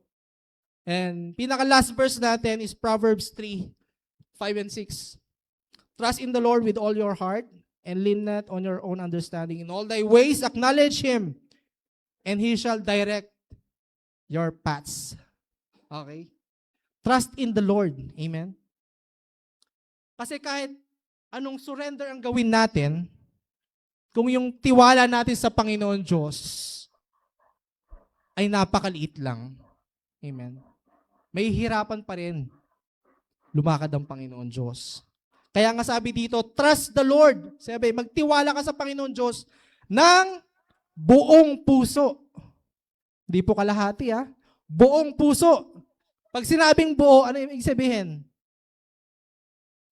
And pinaka-last verse natin is Proverbs 3:5 and 6. Trust in the Lord with all your heart and lean not on your own understanding. In all thy ways acknowledge Him, and He shall direct your paths. Okay? Trust in the Lord. Amen? Kasi kahit anong surrender ang gawin natin, kung yung tiwala natin sa Panginoon Diyos ay napakaliit lang. Amen? May hirapan pa rin lumakad ang Panginoon Diyos. Kaya nga sabi dito, trust the Lord. Sabi, magtiwala ka sa Panginoon Diyos ng buong puso. Hindi po kalahati ha. Buong puso. Pag sinabing buo, ano yung ibig sabihin?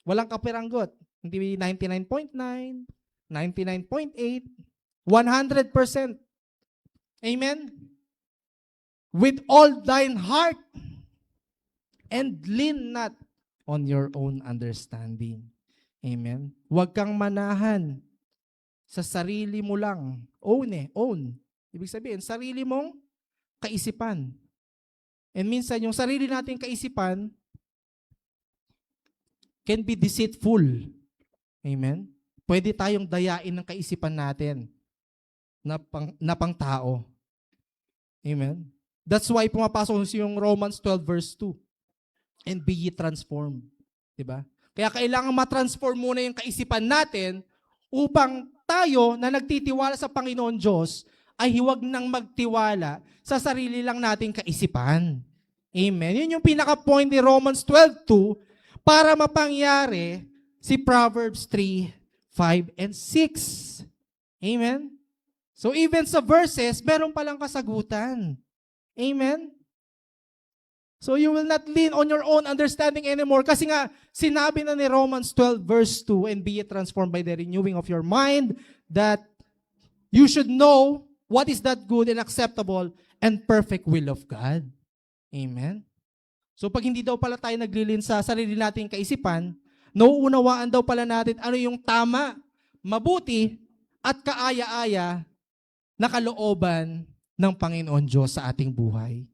Walang kapiranggot. Hindi 99.9, 99.8, 100%. Amen? With all thine heart, and lean not on your own understanding. Amen? Huwag kang manahan sa sarili mo lang. Own. Ibig sabihin, sarili mong kaisipan. And minsan, yung sarili nating kaisipan can be deceitful. Amen? Pwede tayong dayain ng kaisipan natin na pang tao. Amen? That's why pumapasok yung Romans 12 verse 2. And be ye transformed. Diba? Kaya kailangan matransform muna yung kaisipan natin upang tayo na nagtitiwala sa Panginoon Diyos ay huwag nang magtiwala sa sarili lang nating kaisipan. Amen? Yun yung pinaka-point ni Romans 12:2 para mapangyari si Proverbs 3:5 and 6. Amen? So even sa verses, meron palang kasagutan. Amen? So you will not lean on your own understanding anymore. Kasi nga, sinabi na ni Romans 12 verse 2, and be ye transformed by the renewing of your mind, that you should know what is that good and acceptable and perfect will of God. Amen? So pag hindi daw pala tayo naglilin sa sarili nating kaisipan, nauunawaan daw pala natin ano yung tama, mabuti, at kaaya-aya na kalooban ng Panginoon Diyos sa ating buhay.